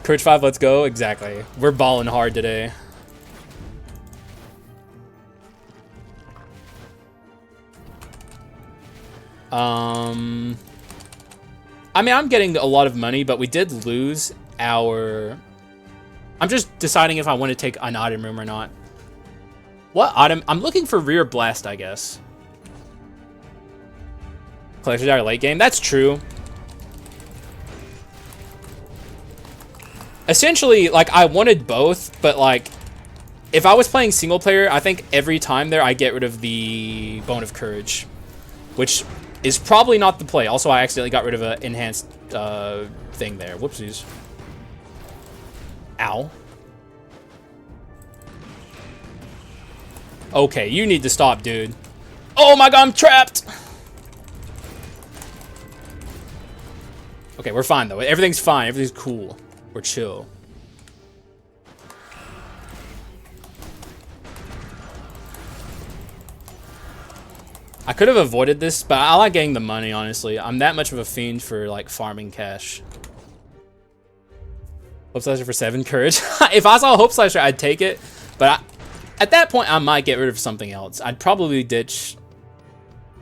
Courage 5, let's go. Exactly. We're balling hard today. I mean, I'm getting a lot of money, but we did lose our... I'm just deciding if I want to take an item room or not. What item? I'm looking for Rear Blast, I guess. Collection Desire late game. That's true. Essentially, like, I wanted both, but, like, if I was playing single player, I think every time there I get rid of the Bone of Courage, which is probably not the play. Also, I accidentally got rid of an enhanced thing there. Whoopsies. Ow. Okay, you need to stop, dude. Oh my god, I'm trapped! Okay, we're fine, though. Everything's fine. Everything's cool. We're chill. I could have avoided this, but I like getting the money, honestly. I'm that much of a fiend for, like, farming cash. Hope Slasher for 7, Courage. If I saw Hope Slasher, I'd take it, but at that point, I might get rid of something else. I'd probably ditch...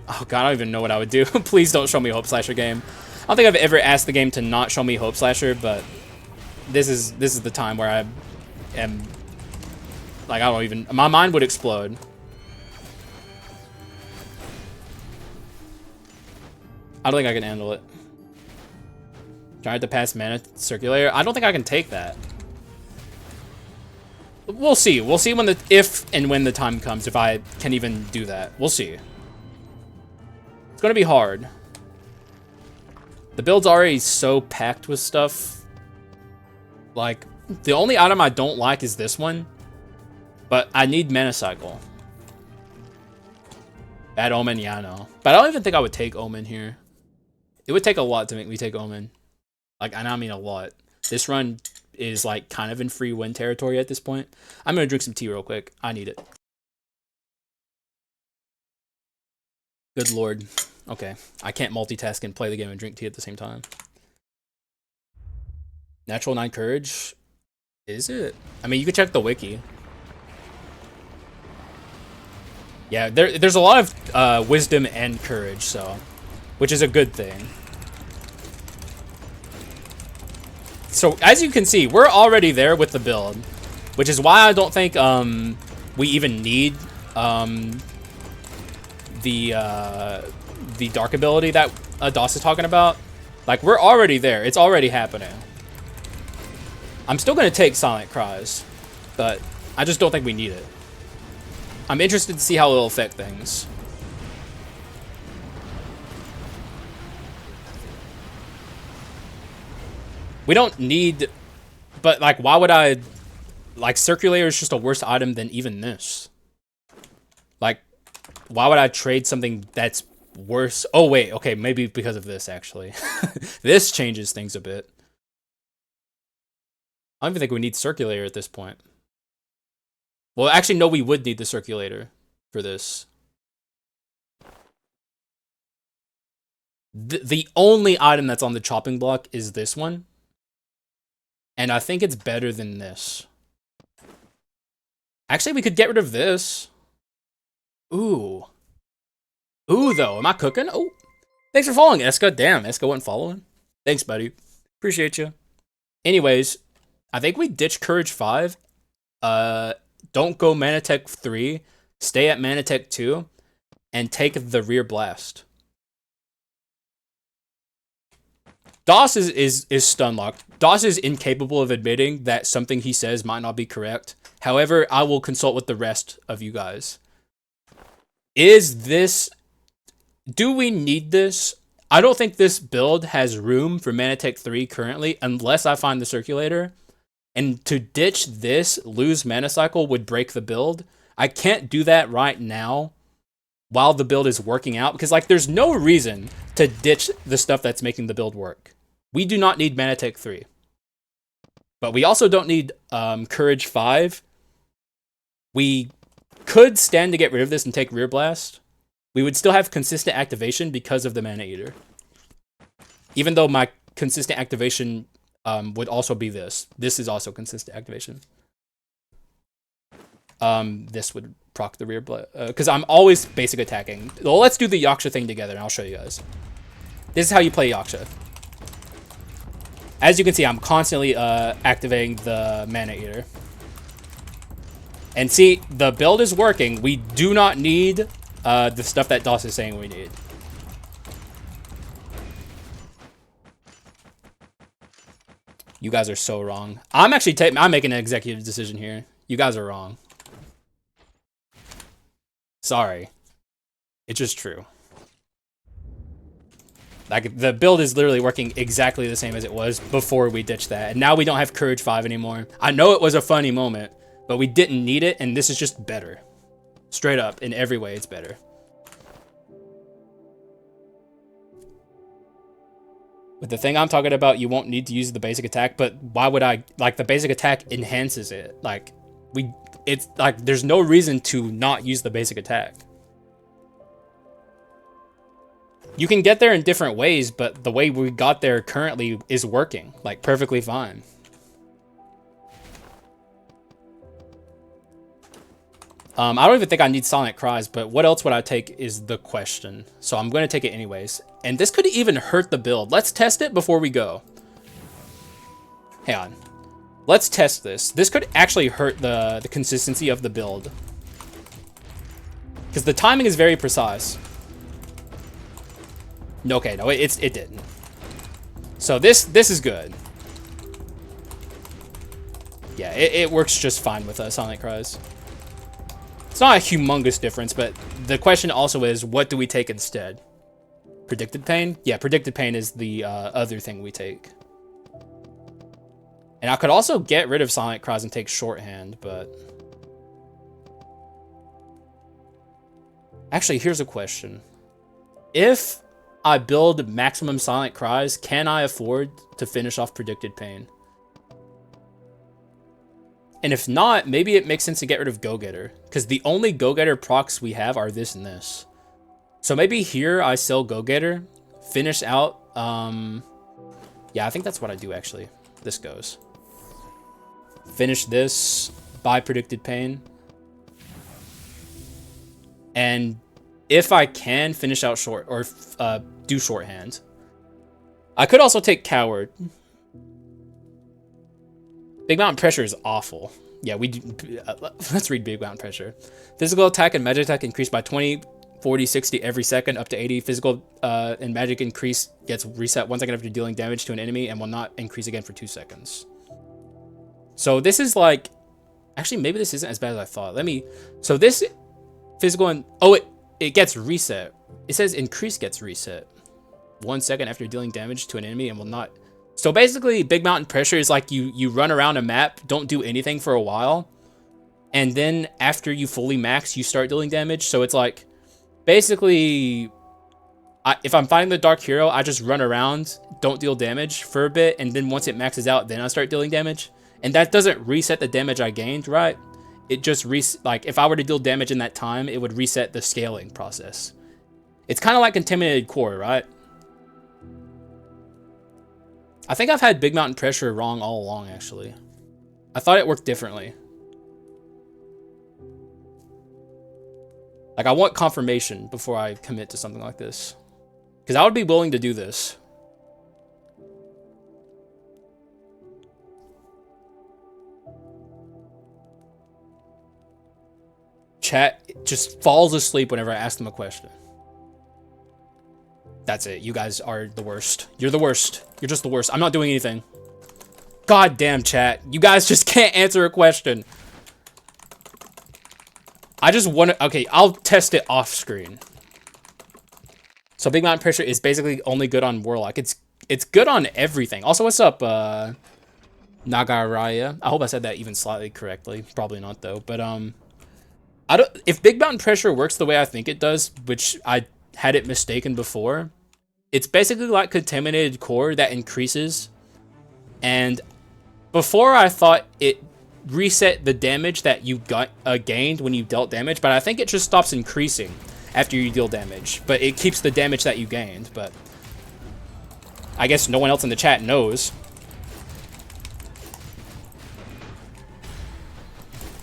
Oh god, I don't even know what I would do. Please don't show me a Hope Slasher game. I don't think I've ever asked the game to not show me Hope Slasher, but this is the time where I am... Like, I don't even... My mind would explode. I don't think I can handle it. Trying to pass mana circulator. I don't think I can take that. We'll see. We'll see when if and when the time comes, if I can even do that. We'll see. It's gonna be hard. The build's already so packed with stuff. Like, the only item I don't like is this one. But I need Mana Cycle. Bad Omen, yeah, I know. But I don't even think I would take Omen here. It would take a lot to make me take Omen. Like, and I mean a lot. This run is, like, kind of in free win territory at this point. I'm gonna drink some tea real quick. I need it. Good lord. Okay. I can't multitask and play the game and drink tea at the same time. Natural 9 Courage Is it? I mean, you could check the wiki. Yeah, there's a lot of wisdom and courage, so, which is a good thing. So as you can see, we're already there with the build, which is why I don't think we even need the dark ability that DOS is talking about. Like, we're already there. It's already happening. I'm still gonna take Silent Cries, but I just don't think we need it. I'm interested to see how it'll affect things. We don't need, but like, why would I, like, Circulator is just a worse item than even this. Like, why would I trade something that's worse? Oh, wait, okay, maybe because of this, actually. This changes things a bit. I don't even think we need Circulator at this point. Well, actually, no, we would need the Circulator for this. The only item that's on the chopping block is this one. And I think it's better than this. Actually, we could get rid of this. Ooh. Ooh, though. Am I cooking? Oh. Thanks for following, Eska. Damn, Eska wasn't following. Thanks, buddy. Appreciate you. Anyways, I think we ditch Courage 5. Don't go Mana Tech 3. Stay at Mana Tech 2. And take the Rear Blast. DOS is stun locked. DOS is incapable of admitting that something he says might not be correct. However, I will consult with the rest of you guys. Is this... Do we need this? I don't think this build has room for Mana Tech 3 currently, unless I find the Circulator. And to ditch this, lose Mana Cycle would break the build. I can't do that right now while the build is working out, because like there's no reason to ditch the stuff that's making the build work. We do not need Mana Tech 3. But we also don't need Courage 5. We could stand to get rid of this and take Rear Blast. We would still have consistent activation because of the Mana Eater. Even though my consistent activation would also be this. This is also consistent activation. This would proc the Rear Blast. Because I'm always basic attacking. Well, let's do the Yaksha thing together and I'll show you guys. This is how you play Yaksha. As you can see, I'm constantly activating the Mana Eater. And see, the build is working. We do not need the stuff that DOS is saying we need. You guys are so wrong. I'm actually I'm making an executive decision here. You guys are wrong. Sorry. It's just true. Like, the build is literally working exactly the same as it was before we ditched that. And now we don't have Courage 5 anymore. I know it was a funny moment, but we didn't need it, and this is just better. Straight up, in every way, it's better. With the thing I'm talking about, you won't need to use the basic attack, but why would I? Like, the basic attack enhances it. Like, it's like, there's no reason to not use the basic attack. You can get there in different ways, but the way we got there currently is working, like, perfectly fine. I don't even think I need Silent Cries, but what else would I take is the question. So I'm going to take it anyways. And this could even hurt the build. Let's test it before we go. Hang on. Let's test this. This could actually hurt the consistency of the build. Because the timing is very precise. Okay, no, it didn't. So this is good. Yeah, it works just fine with Silent Cries. It's not a humongous difference, but the question also is, what do we take instead? Predicted Pain? Yeah, Predicted Pain is the other thing we take. And I could also get rid of Silent Cries and take Shorthand, but... Actually, here's a question. If I build maximum Silent Cries, can I afford to finish off Predicted Pain? And if not, maybe it makes sense to get rid of Go-Getter, because the only Go-Getter procs we have are this and this. So maybe here I sell Go-Getter, finish out, yeah, I think that's what I do actually. This goes. finish this, buy predicted pain. And if I can, finish out short, or do shorthand. I could also take coward. Big mountain pressure is awful. Yeah, let's read big mountain pressure. Physical attack and magic attack increase by 20, 40, 60 every second, up to 80. Physical and magic increase gets reset 1 second after dealing damage to an enemy and will not increase again for 2 seconds. So this is like, actually maybe this isn't as bad as I thought. So this physical and, oh, it gets reset. It says increase gets reset 1 second after dealing damage to an enemy and will not. So basically, big mountain pressure is like you run around a map, don't do anything for a while, and then after you fully max, you start dealing damage. So it's like, basically, if I'm fighting the Dark Hero, I just run around, don't deal damage for a bit, and then once it maxes out, then I start dealing damage. And that doesn't reset the damage I gained, right? It just like, if I were to deal damage in that time, it would reset the scaling process. It's kind of like Contaminated Core, right? I think I've had big mountain pressure wrong all along, actually. I thought it worked differently. Like, I want confirmation before I commit to something like this. Because I would be willing to do this. Chat just falls asleep whenever I ask them a question. That's it. You guys are the worst. You're the worst. You're just the worst. I'm not doing anything. God damn, chat. You guys just can't answer a question. I just want to... Okay, I'll test it off screen. So big mountain pressure is basically only good on Warlock. It's good on everything. Also, what's up, Nagaraya? I hope I said that even slightly correctly. Probably not, though. But, if big mountain pressure works the way I think it does, which I had it mistaken before, it's basically like Contaminated Core that increases. And before I thought it reset the damage that you got gained when you dealt damage, but I think it just stops increasing after you deal damage. But it keeps the damage that you gained. But I guess no one else in the chat knows.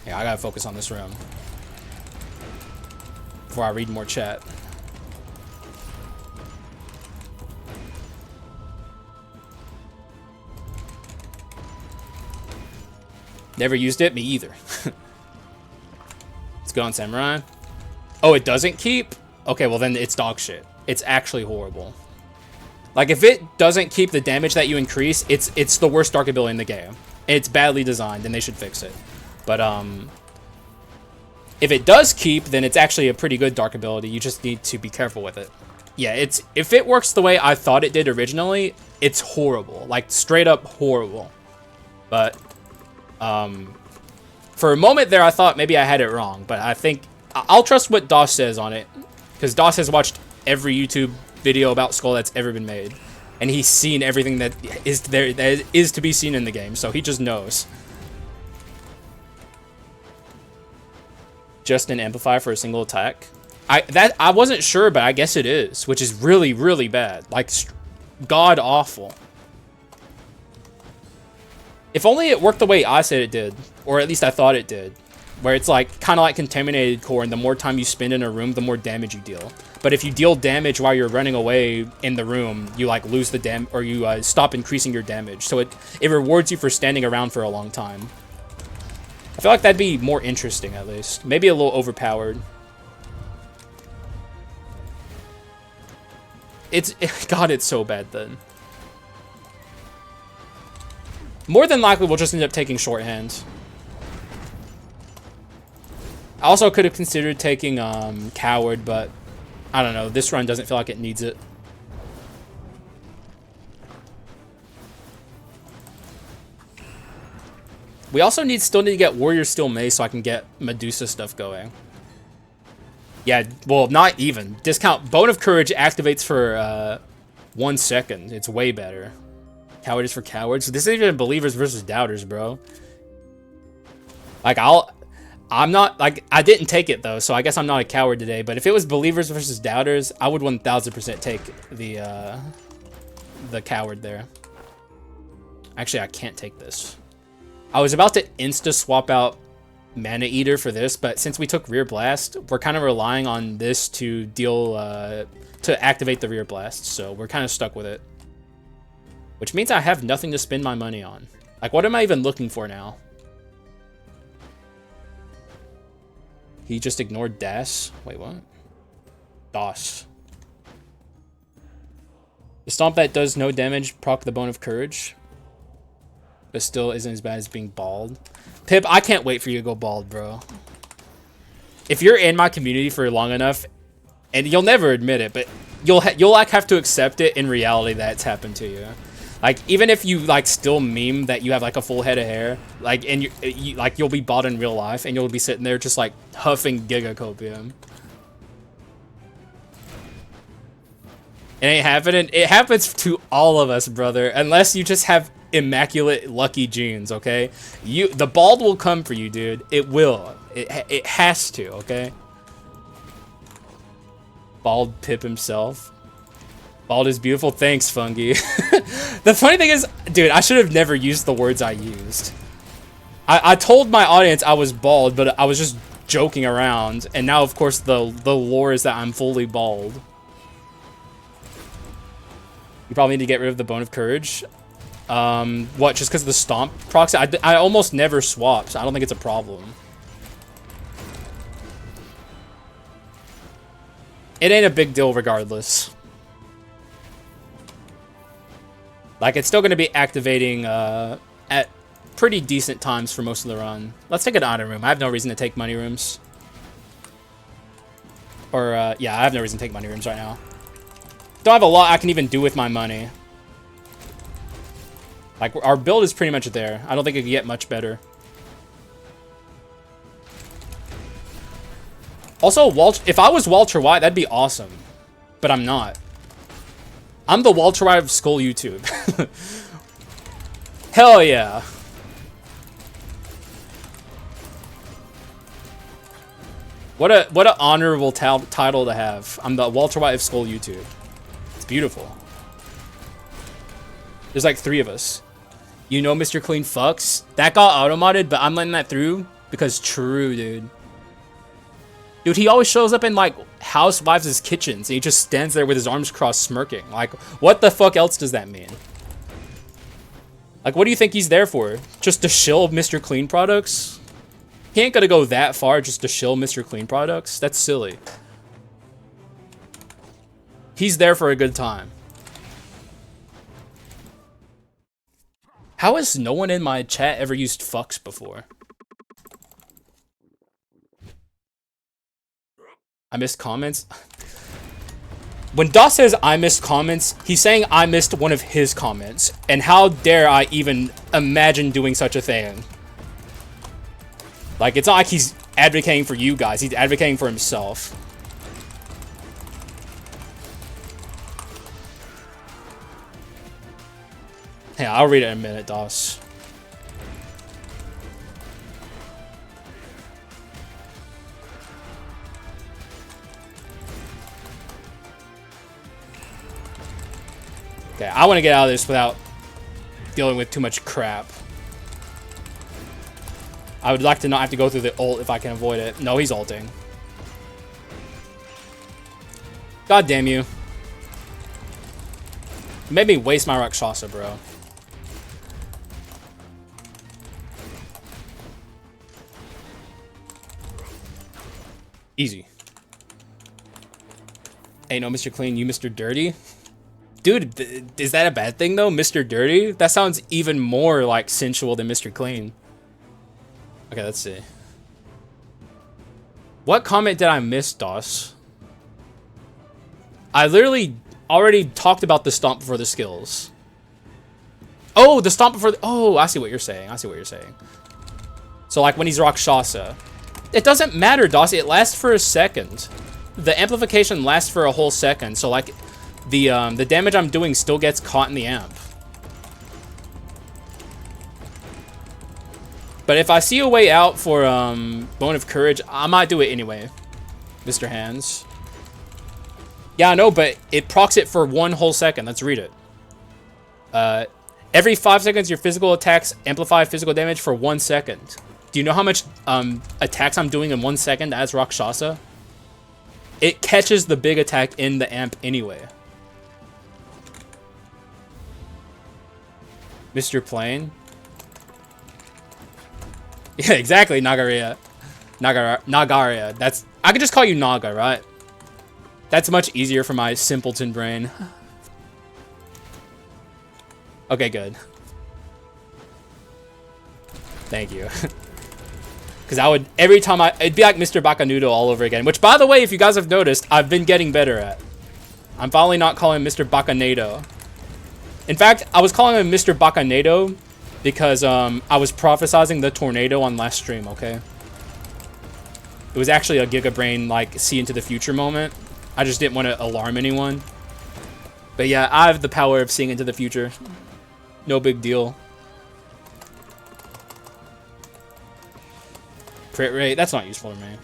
Yeah, I gotta focus on this room before I read more chat. Never used it? Me either. Let's go on Samurai. Oh, it doesn't keep? Okay, well then it's dog shit. It's actually horrible. Like, if it doesn't keep the damage that you increase, it's the worst dark ability in the game. It's badly designed, and they should fix it. But, if it does keep, then it's actually a pretty good dark ability. You just need to be careful with it. Yeah, if it works the way I thought it did originally, it's horrible. Like, straight up horrible. But... for a moment there, I thought maybe I had it wrong, but I think I'll trust what DOS says on it, because DOS has watched every YouTube video about Skul that's ever been made, and he's seen everything that is to be seen in the game, so he just knows. Just an amplifier for a single attack. I wasn't sure, but I guess it is, which is really, really bad, like god awful. If only it worked the way I said it did, or at least I thought it did, where it's like kind of like Contaminated Core, and the more time you spend in a room, the more damage you deal. But if you deal damage while you're running away in the room, you like lose the damage, or you stop increasing your damage. So it rewards you for standing around for a long time. I feel like that'd be more interesting, at least. Maybe a little overpowered. God, it's so bad then. More than likely, we'll just end up taking shorthand. I also could have considered taking Coward, but I don't know. This run doesn't feel like it needs it. We also still need to get Warrior Steel Mace so I can get Medusa stuff going. Yeah, well, not even. Discount Bone of Courage activates for 1 second. It's way better. Coward is for cowards. So this isn't even believers versus doubters, bro. Like, I'm not, like, I didn't take it though, so I guess I'm not a coward today. But if it was believers versus doubters, I would 1000% take the coward there. Actually, I can't take this. I was about to insta swap out Mana Eater for this, but since we took Rear Blast, we're kind of relying on this to deal, to activate the Rear Blast, so we're kind of stuck with it. Which means I have nothing to spend my money on. Like, what am I even looking for now? He just ignored Das. Wait, what? Das. The stomp that does no damage, proc the Bone of Courage. But still isn't as bad as being bald. Pip, I can't wait for you to go bald, bro. If you're in my community for long enough, and you'll never admit it, but you'll like have to accept it in reality that it's happened to you. Like, even if you like still meme that you have like a full head of hair, like, and you'll be bald in real life, and you'll be sitting there just like huffing gigacopium. It ain't happening. It happens to all of us, brother. Unless you just have immaculate lucky genes, okay? The bald will come for you, dude. It will. It has to, okay? Bald Pip himself. Bald is beautiful. Thanks, Fungi. The funny thing is, dude, I should have never used the words I used. I told my audience I was bald, but I was just joking around. And now, of course, the lore is that I'm fully bald. You probably need to get rid of the Bone of Courage. What, just because of the stomp proxy? I almost never swap, so I don't think it's a problem. It ain't a big deal regardless. Like, it's still going to be activating at pretty decent times for most of the run. Let's take an item room. I have no reason to take money rooms. Or, yeah, I have no reason to take money rooms right now. Don't have a lot I can even do with my money. Like, our build is pretty much there. I don't think it can get much better. Also, if I was Walter White, that'd be awesome. But I'm not. I'm the Walter White of Skul YouTube. Hell yeah. What a honorable title to have. I'm the Walter White of Skul YouTube. It's beautiful. There's like 3 of us. You know Mr. Clean fucks? That got auto-modded, but I'm letting that through because true, dude. Dude, he always shows up in, like, housewives' kitchens, and he just stands there with his arms crossed smirking. Like, what the fuck else does that mean? Like, what do you think he's there for? Just to shill Mr. Clean products? He ain't gonna go that far just to shill Mr. Clean products. That's silly. He's there for a good time. How has no one in my chat ever used fucks before? I missed comments. When Doss says I missed comments, he's saying I missed one of his comments. And how dare I even imagine doing such a thing? Like, it's not like he's advocating for you guys. He's advocating for himself. Yeah, I'll read it in a minute, Doss. Okay, I want to get out of this without dealing with too much crap. I would like to not have to go through the ult if I can avoid it. No, he's ulting. God damn you. You made me waste my Rakshasha, bro. Easy. Ain't no Mr. Clean, you Mr. Dirty. Dude, is that a bad thing, though? Mr. Dirty? That sounds even more, like, sensual than Mr. Clean. Okay, let's see. What comment did I miss, Doss? I literally already talked about the stomp before the skills. Oh, the stomp before the... Oh, I see what you're saying. I see what you're saying. So, like, when he's Rakshasha. It doesn't matter, Doss. It lasts for a second. The amplification lasts for a whole second. So, like... The damage I'm doing still gets caught in the amp. But if I see a way out for Bone of Courage, I might do it anyway, Mr. Hands. Yeah, I know, but it procs it for 1 whole second. Let's read it. Every 5 seconds, your physical attacks amplify physical damage for 1 second. Do you know how much attacks I'm doing in 1 second as Rakshasha? It catches the big attack in the amp anyway. Mr. Plane. Yeah, exactly, Nagaria. Nagaria. That's... I could just call you Naga, right? That's much easier for my simpleton brain. Okay, good. Thank you. Because I would... Every time it'd be like Mr. Bakanudo all over again. Which, by the way, if you guys have noticed, I've been getting better at. I'm finally not calling him Mr. Bakanado. In fact, I was calling him Mr. Bakanado because I was prophesizing the tornado on last stream, okay? It was actually a Giga Brain, like, see into the future moment. I just didn't want to alarm anyone. But yeah, I have the power of seeing into the future. No big deal. Crit rate, that's not useful to me.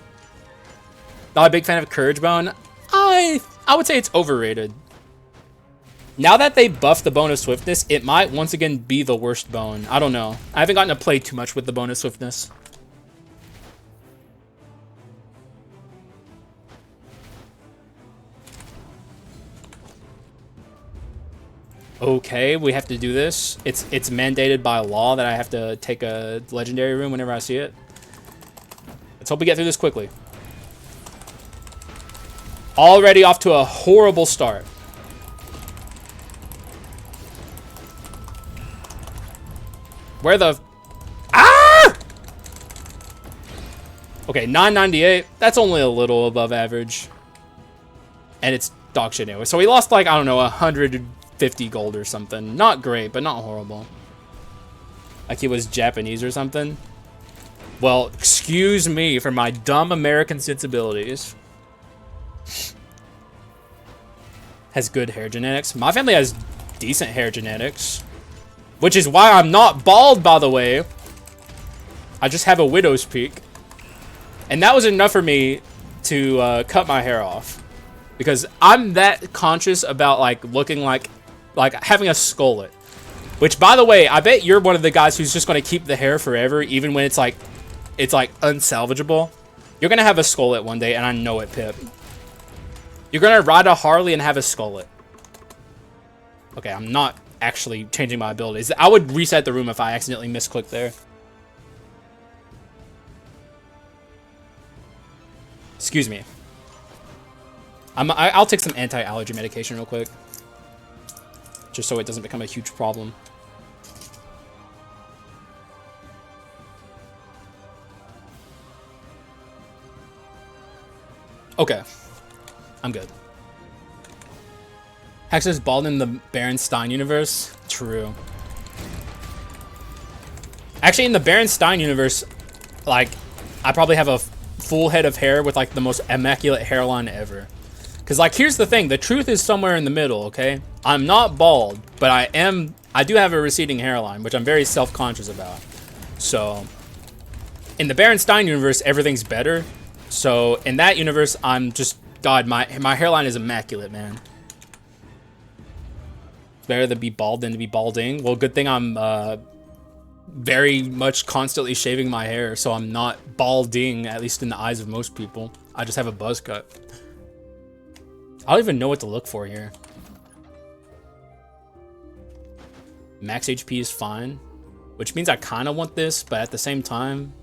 Not a big fan of Courage Bone. I would say it's overrated. Now that they buffed the bone of swiftness, it might once again be the worst bone. I don't know. I haven't gotten to play too much with the bone of swiftness. Okay, we have to do this. It's mandated by law that I have to take a legendary room whenever I see it. Let's hope we get through this quickly. Already off to a horrible start. Where the... Ah! Okay, 998. That's only a little above average. And it's dog shit anyway. So we lost like, I don't know, 150 gold or something. Not great, but not horrible. Like he was Japanese or something. Well, excuse me for my dumb American sensibilities. Has good hair genetics. My family has decent hair genetics. Which is why I'm not bald, by the way. I just have a widow's peak. And that was enough for me to cut my hair off. Because I'm that conscious about, like, looking like having a skullet. Which, by the way, I bet you're one of the guys who's just going to keep the hair forever, even when it's unsalvageable. You're going to have a skullet one day, and I know it, Pip. You're going to ride a Harley and have a skullet. Okay, I'm not actually changing my abilities. I would reset the room if I accidentally misclicked there. Excuse me. I'll take some anti-allergy medication real quick. Just so it doesn't become a huge problem. Okay. I'm good. Haxa's bald in the Berenstain universe? True. Actually, in the Berenstain universe, like, I probably have a full head of hair with, like, the most immaculate hairline ever. Because, like, here's the thing. The truth is somewhere in the middle, okay? I'm not bald, but I do have a receding hairline, which I'm very self-conscious about. So, in the Berenstain universe, everything's better. So, in that universe, I'm just... God, my hairline is immaculate, man. Better to be bald than to be balding. Well, good thing I'm very much constantly shaving my hair, so I'm not balding, at least in the eyes of most people. I just have a buzz cut. I don't even know what to look for here. Max HP is fine, which means I kind of want this, but at the same time,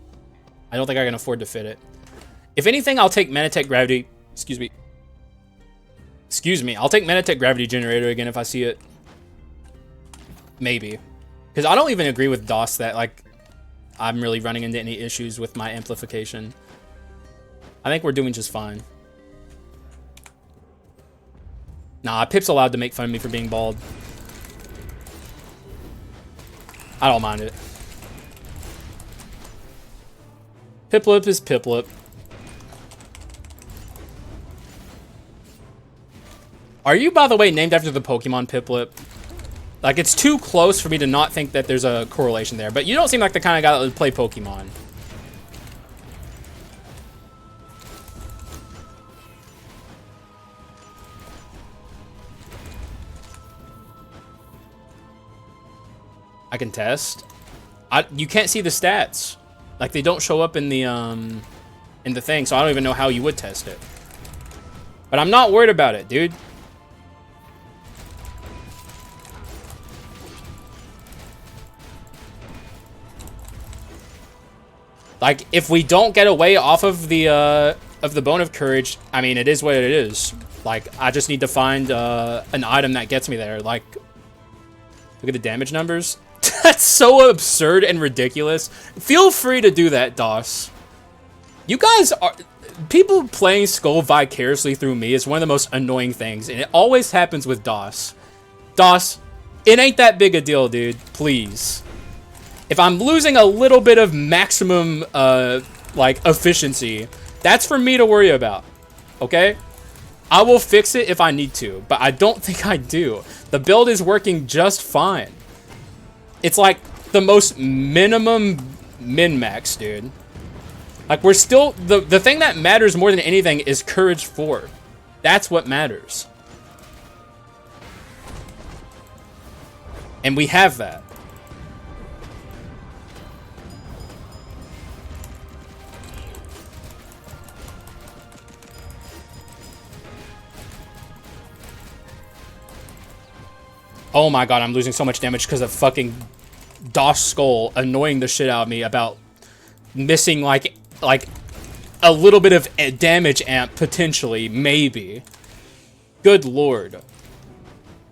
I don't think I can afford to fit it. If anything, I'll take Manatech Gravity. Excuse me. Excuse me. I'll take Manatech Gravity Generator again if I see it. Maybe. Because I don't even agree with DOS that, like, I'm really running into any issues with my amplification. I think we're doing just fine. Nah, Pip's allowed to make fun of me for being bald. I don't mind it. Piplup is Piplup. Are you, by the way, named after the Pokemon Piplup? Like, it's too close for me to not think that there's a correlation there. But you don't seem like the kind of guy that would play Pokemon. I can test. You can't see the stats. Like, they don't show up in the thing, so I don't even know how you would test it. But I'm not worried about it, dude. Like, if we don't get away off of the Bone of Courage, I mean, it is what it is. Like, I just need to find an item that gets me there. Like, look at the damage numbers. That's so absurd and ridiculous. Feel free to do that, DOS. You guys are... People playing Skul vicariously through me is one of the most annoying things, and it always happens with DOS. DOS, it ain't that big a deal, dude. Please. If I'm losing a little bit of maximum, like, efficiency, that's for me to worry about. Okay? I will fix it if I need to, but I don't think I do. The build is working just fine. It's like the most minimum min-max, dude. Like, we're still... The thing that matters more than anything is Courage 4. That's what matters. And we have that. Oh my god, I'm losing so much damage because of fucking DOS Skull annoying the shit out of me about missing, like a little bit of damage amp, potentially, maybe. Good lord.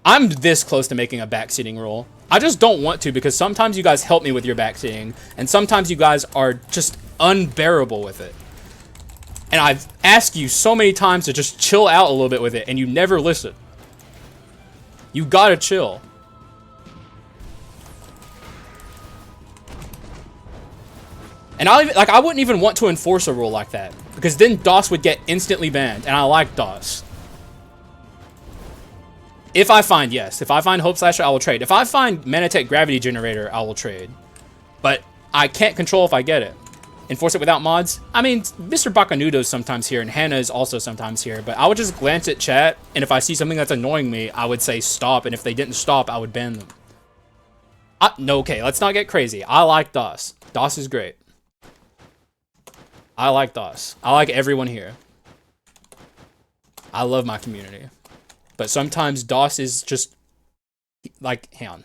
I'm this close to making a backseating roll. I just don't want to, because sometimes you guys help me with your backseating, and sometimes you guys are just unbearable with it. And I've asked you so many times to just chill out a little bit with it, and you never listen. You gotta chill. And I wouldn't even want to enforce a rule like that, because then DOS would get instantly banned, and I like DOS. If I find Hope Slasher, I will trade. If I find Manatech Gravity Generator, I will trade. But I can't control if I get it. Enforce it without mods? I mean, Mr. Bakanudo's sometimes here, and Hannah is also sometimes here, but I would just glance at chat, and if I see something that's annoying me, I would say stop, and if they didn't stop, I would ban them. No, okay, let's not get crazy. I like DOS. DOS is great. I like DOS. I like everyone here. I love my community. But sometimes DOS is just... Like, hang on.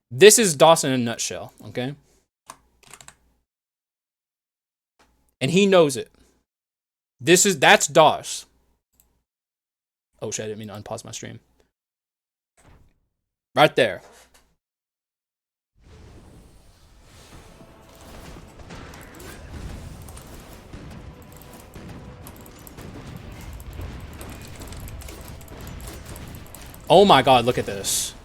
This is DOS in a nutshell, okay? And he knows it. That's DOS. Oh shit, I didn't mean to unpause my stream. Right there. Oh my god, look at this.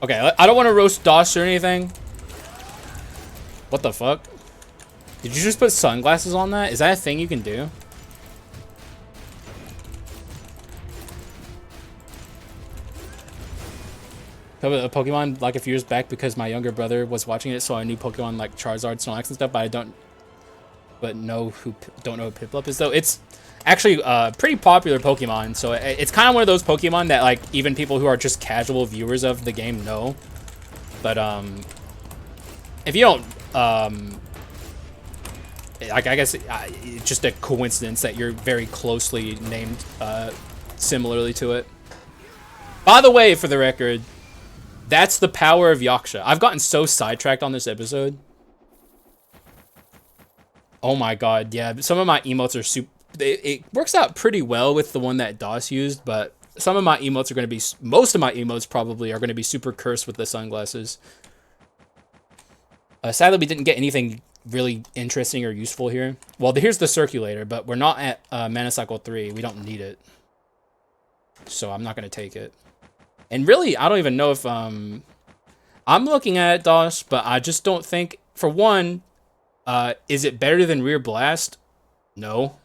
Okay, I don't want to roast DOS or anything. What the fuck? Did you just put sunglasses on that? Is that a thing you can do? A Pokemon like a few years back because my younger brother was watching it, so I knew Pokemon like Charizard, Snorlax, and stuff, but I don't know who Piplup is though. It's actually pretty popular Pokemon, so it's kind of one of those Pokemon that like even people who are just casual viewers of the game know. But if you don't like, I guess it's just a coincidence that you're very closely named similarly to it. By the way, for the record, that's the power of Yaksha. I've gotten so sidetracked on this episode. Oh my god, yeah. Some of my emotes are super... It works out pretty well with the one that DOS used, but some of my emotes are going to be... Most of my emotes probably are going to be super cursed with the sunglasses. Sadly, we didn't get anything really interesting or useful here. Well, here's the circulator, but we're not at Mana Cycle 3. We don't need it. So I'm not going to take it. And really, I don't even know if... I'm looking at it, DOS, but I just don't think... For one, is it better than Rear Blast? No.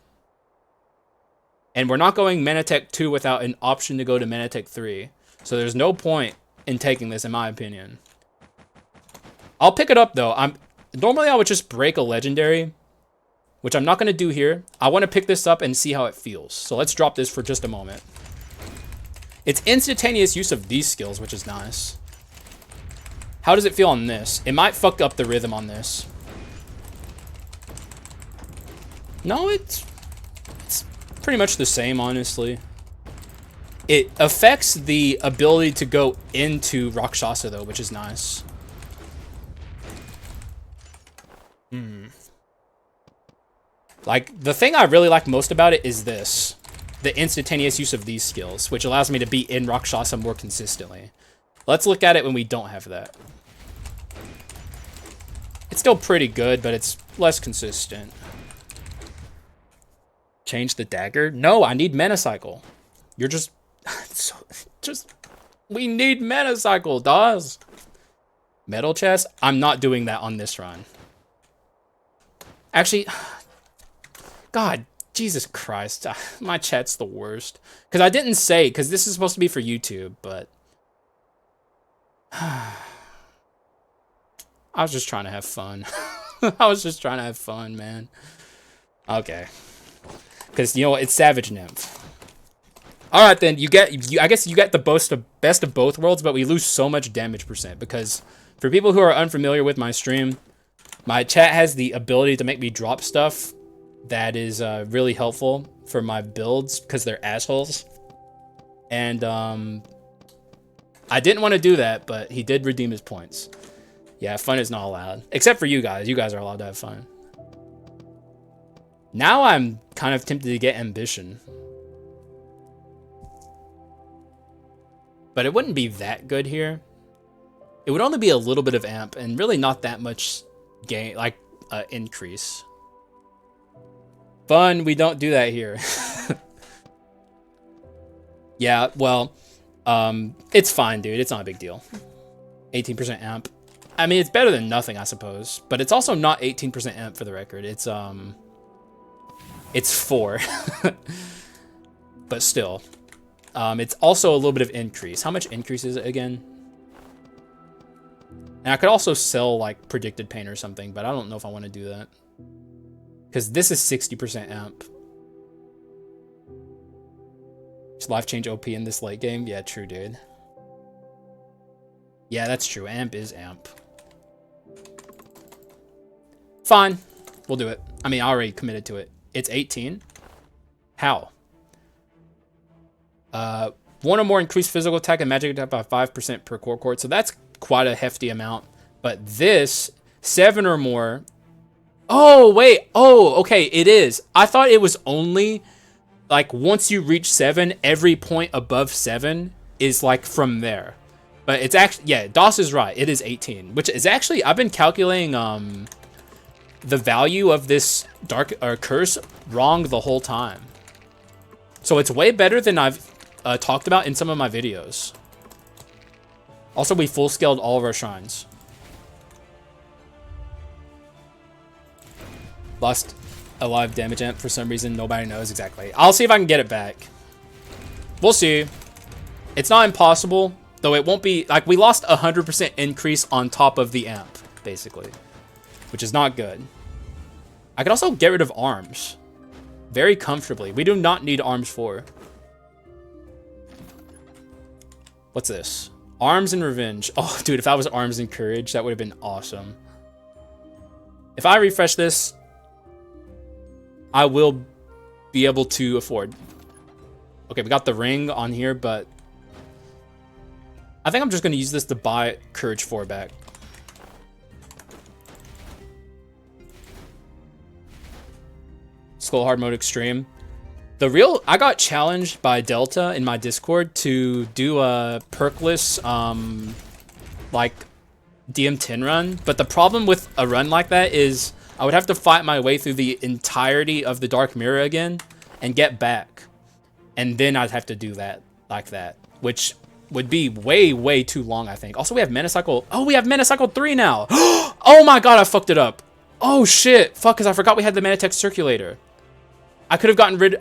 And we're not going Manatech 2 without an option to go to Manatech 3. So there's no point in taking this, in my opinion. I'll pick it up, though. Normally, I would just break a legendary. which I'm not going to do here. I want to pick this up and see how it feels. So let's drop this for just a moment. It's instantaneous use of these skills, which is nice. How does it feel on this? It might fuck up the rhythm on this. No, it's pretty much the same, honestly. It affects the ability to go into Rakshasha, though, which is nice. Like, the thing I really like most about it is this. The instantaneous use of these skills, which allows me to be in Rakshasha more consistently. Let's look at it when we don't have that. It's still pretty good, but it's less consistent. Change the dagger? No, I need mana cycle. You're just... we need mana cycle, Dawes. Metal chest? I'm not doing that on this run. Actually... God, Jesus Christ. My chat's the worst. Because I didn't say, because this is supposed to be for YouTube, but... I was just trying to have fun. I was just trying to have fun, man. Okay. Because, you know what? It's Savage Nymph. Alright, then. I guess you get the best of both worlds, but we lose so much damage percent. Because for people who are unfamiliar with my stream, my chat has the ability to make me drop stuff that is really helpful for my builds because they're assholes. And I didn't want to do that, but he did redeem his points. Yeah, fun is not allowed. Except for you guys. You guys are allowed to have fun. Now I'm kind of tempted to get ambition. But it wouldn't be that good here. It would only be a little bit of amp and really not that much gain, like increase. Fun, we don't do that here. Yeah, well, it's fine, dude. It's not a big deal. 18% amp. I mean, it's better than nothing, I suppose. But it's also not 18% amp for the record. It's 4. But still. It's also a little bit of increase. How much increase is it again? And I could also sell, like, predicted pain or something, but I don't know if I want to do that. Because this is 60% amp. Is life change OP in this late game? Yeah, true, dude. Yeah, that's true. Amp is amp. Fine. We'll do it. I mean, I already committed to it. It's 18. How? 1 or more increased physical attack and magic attack by 5% per core chord. So that's quite a hefty amount. But this, 7 or more. Oh, wait. Oh, okay. It is. I thought it was only, like, once you reach 7, every point above 7 is, like, from there. But it's actually, yeah, Doss is right. It is 18, which is actually, I've been calculating the value of this dark or curse wrong the whole time. So it's way better than I've talked about in some of my videos. Also, we full scaled all of our shrines. Lost a lot of damage amp for some reason. Nobody knows exactly. I'll see if I can get it back. We'll see. It's not impossible, though it won't be... Like, we lost 100% increase on top of the amp, basically. Which is not good. I could also get rid of arms. Very comfortably. We do not need arms 4. What's this? Arms and revenge. Oh, dude, if I was arms and courage, that would have been awesome. If I refresh this, I will be able to afford. Okay, we got the ring on here, but I think I'm just going to use this to buy courage 4 back. Skull hard mode extreme. I got challenged by Delta in my Discord to do a perkless, like, DM10 run. But the problem with a run like that is I would have to fight my way through the entirety of the Dark Mirror again and get back. And then I'd have to do that, like that, which would be way, way too long, I think. Also, we have Mana Cycle. Oh, we have Mana Cycle 3 now. Oh my god, I fucked it up. Oh shit. Fuck, because I forgot we had the Manatech Circulator. I could have gotten rid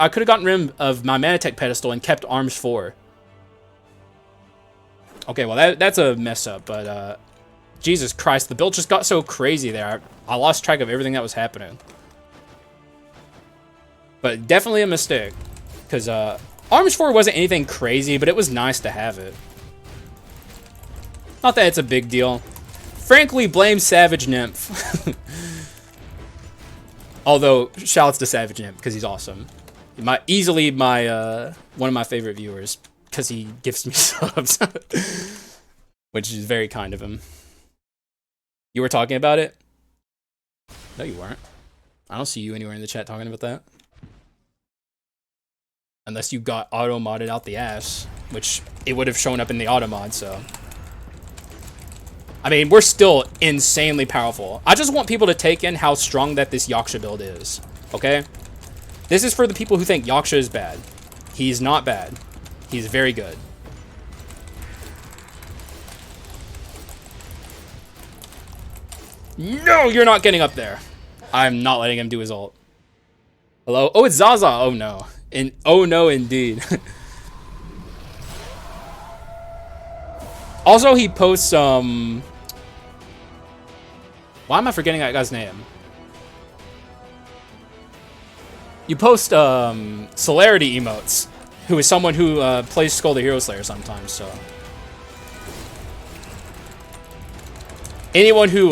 of my Manatech pedestal and kept arms 4. Okay, well that's a mess up, but Jesus Christ, the build just got so crazy there. I lost track of everything that was happening. But definitely a mistake. Because Arms 4 wasn't anything crazy, but it was nice to have it. Not that it's a big deal. Frankly, blame Savage Nymph. Although, shouts to Savage Nymph, because he's awesome. Easily my one of my favorite viewers, because he gives me subs. Which is very kind of him. You were talking about it? No, you weren't. I don't see you anywhere in the chat talking about that. Unless you got auto-modded out the ass, which it would have shown up in the auto-mod, so. I mean, we're still insanely powerful. I just want people to take in how strong that this Yaksha build is, okay? This is for the people who think Yaksha is bad. He's not bad. He's very good. No, you're not getting up there. I'm not letting him do his ult. Hello? Oh, it's Zaza. Oh, no. Oh, no, indeed. Also, he posts, why am I forgetting that guy's name? You post, celerity emotes, who is someone who, plays Skul the Hero Slayer sometimes, so. Anyone who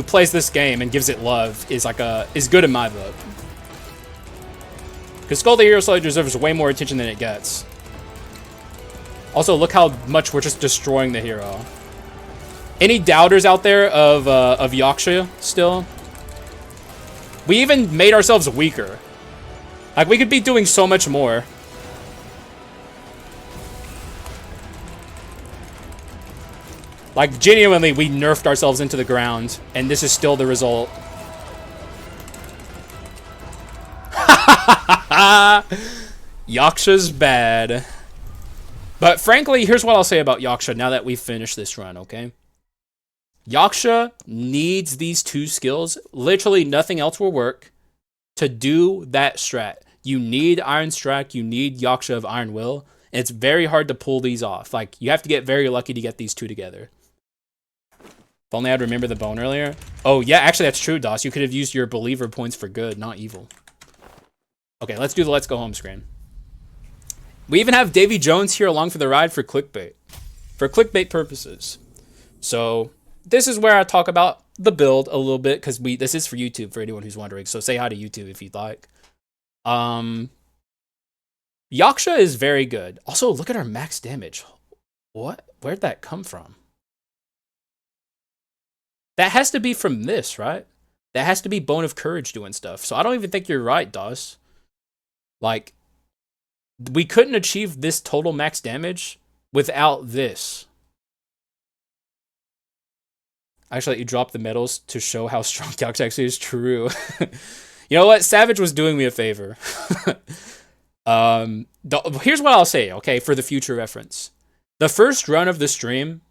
plays this game and gives it love is is good in my book. Because Skul the Hero Slayer deserves way more attention than it gets. Also, look how much we're just destroying the hero. Any doubters out there of Yaksha still? We even made ourselves weaker. Like, we could be doing so much more. Like, genuinely, we nerfed ourselves into the ground, and this is still the result. Yaksha's bad. But frankly, here's what I'll say about Yaksha now that we've finished this run, okay? Yaksha needs these two skills. Literally nothing else will work to do that strat. You need Iron Strike, you need Yaksha of Iron Will. And it's very hard to pull these off. Like, you have to get very lucky to get these two together. If only I'd remember the bone earlier. Oh, yeah, actually, that's true, Doss. You could have used your believer points for good, not evil. Okay, let's do the let's go home screen. We even have Davy Jones here along for the ride for clickbait. For clickbait purposes. So, this is where I talk about the build a little bit, because this is for YouTube, for anyone who's wondering. So, say hi to YouTube if you'd like. Yaksha is very good. Also, look at our max damage. What? Where'd that come from? That has to be from this, right? That has to be Bone of Courage doing stuff. So I don't even think you're right, Doss. Like, we couldn't achieve this total max damage without this. Actually, you dropped the medals to show how strong Yaksha actually is. True. You know what? Savage was doing me a favor. Here's what I'll say, okay, for the future reference. The first run of the stream,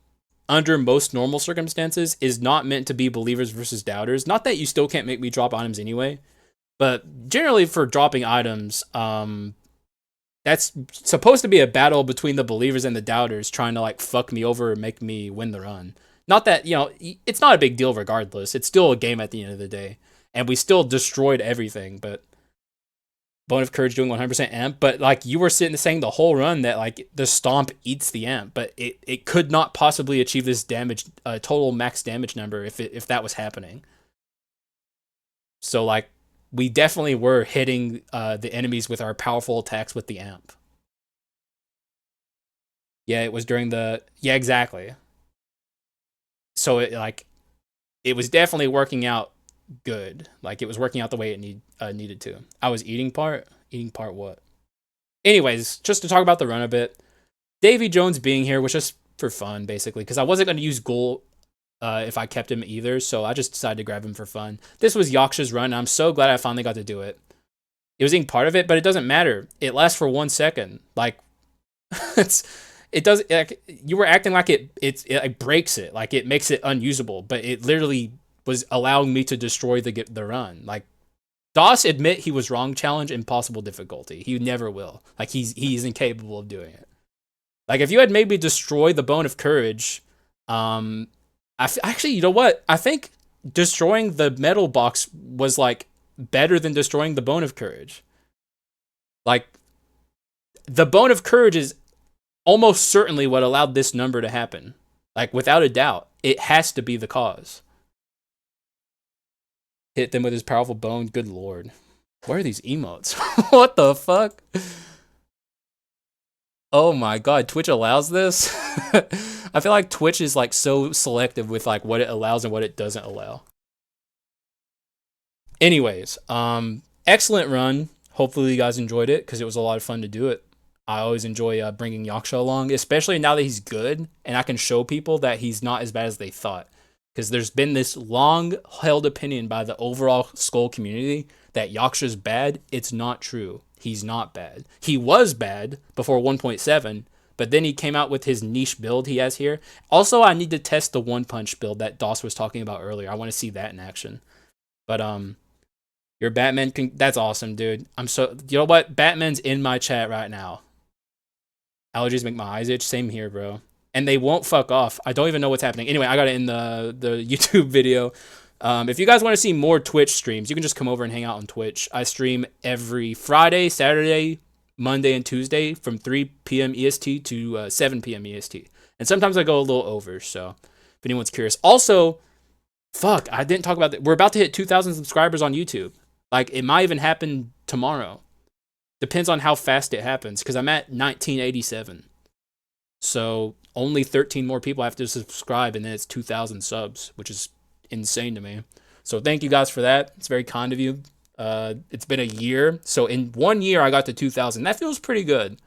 under most normal circumstances, is not meant to be believers versus doubters. Not that you still can't make me drop items anyway, but generally for dropping items, that's supposed to be a battle between the believers and the doubters trying to, like, fuck me over and make me win the run. Not that, you know, it's not a big deal regardless. It's still a game at the end of the day. And we still destroyed everything, but Bone of Courage doing 100% amp. But, like, you were saying the whole run that, like, the stomp eats the amp, but it could not possibly achieve this damage, total max damage number if that was happening. So, like, we definitely were hitting the enemies with our powerful attacks with the amp. Yeah, it was during the... Yeah, exactly. So, it was definitely working out good. Like, it was working out the way it needed to. I was eating part? Eating part what? Anyways, just to talk about the run a bit. Davy Jones being here was just for fun, basically, because I wasn't going to use Ghoul if I kept him either, so I just decided to grab him for fun. This was Yaksha's run, and I'm so glad I finally got to do it. It was being part of it, but it doesn't matter. It lasts for 1 second. Like, it does. Like, you were acting like it breaks it, like it makes it unusable, but it literally was allowing me to destroy the run. Like, Doss admit he was wrong. Challenge impossible difficulty. He never will. Like, he's incapable of doing it. Like, if you had made me destroy the Bone of Courage, actually, you know what? I think destroying the metal box was, like, better than destroying the Bone of Courage. Like, the Bone of Courage is almost certainly what allowed this number to happen. Like, without a doubt, it has to be the cause. Hit them with his powerful bone. Good lord. Where are these emotes? What the fuck? Oh my god, Twitch allows this? I feel like Twitch is like so selective with like what it allows and what it doesn't allow. Anyways, excellent run. Hopefully you guys enjoyed it because it was a lot of fun to do it. I always enjoy bringing Yaksha along, especially now that he's good and I can show people that he's not as bad as they thought. Because there's been this long-held opinion by the overall Skul community that Yaksha's bad. It's not true. He's not bad. He was bad before 1.7, but then he came out with his niche build he has here. Also, I need to test the one-punch build that Doss was talking about earlier. I want to see that in action. But, your Batman, that's awesome, dude. You know what? Batman's in my chat right now. Allergies make my eyes itch. Same here, bro. And they won't fuck off. I don't even know what's happening. Anyway, I got it in the YouTube video. If you guys want to see more Twitch streams, you can just come over and hang out on Twitch. I stream every Friday, Saturday, Monday, and Tuesday from 3 p.m. EST to 7 p.m. EST. And sometimes I go a little over, so if anyone's curious. Also, fuck, I didn't talk about that. We're about to hit 2,000 subscribers on YouTube. Like, it might even happen tomorrow. Depends on how fast it happens, because I'm at 1987. So only 13 more people have to subscribe, and then it's 2,000 subs, which is insane to me. So thank you guys for that. It's very kind of you. It's been a year. So in 1 year, I got to 2,000. That feels pretty good.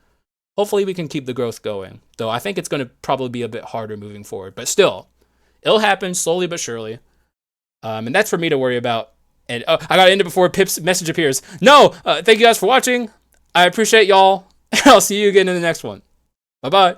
Hopefully we can keep the growth going. Though I think it's going to probably be a bit harder moving forward. But still, it'll happen slowly but surely. And that's for me to worry about. And I got to end it before Pip's message appears. No! Thank you guys for watching. I appreciate y'all. I'll see you again in the next one. Bye-bye.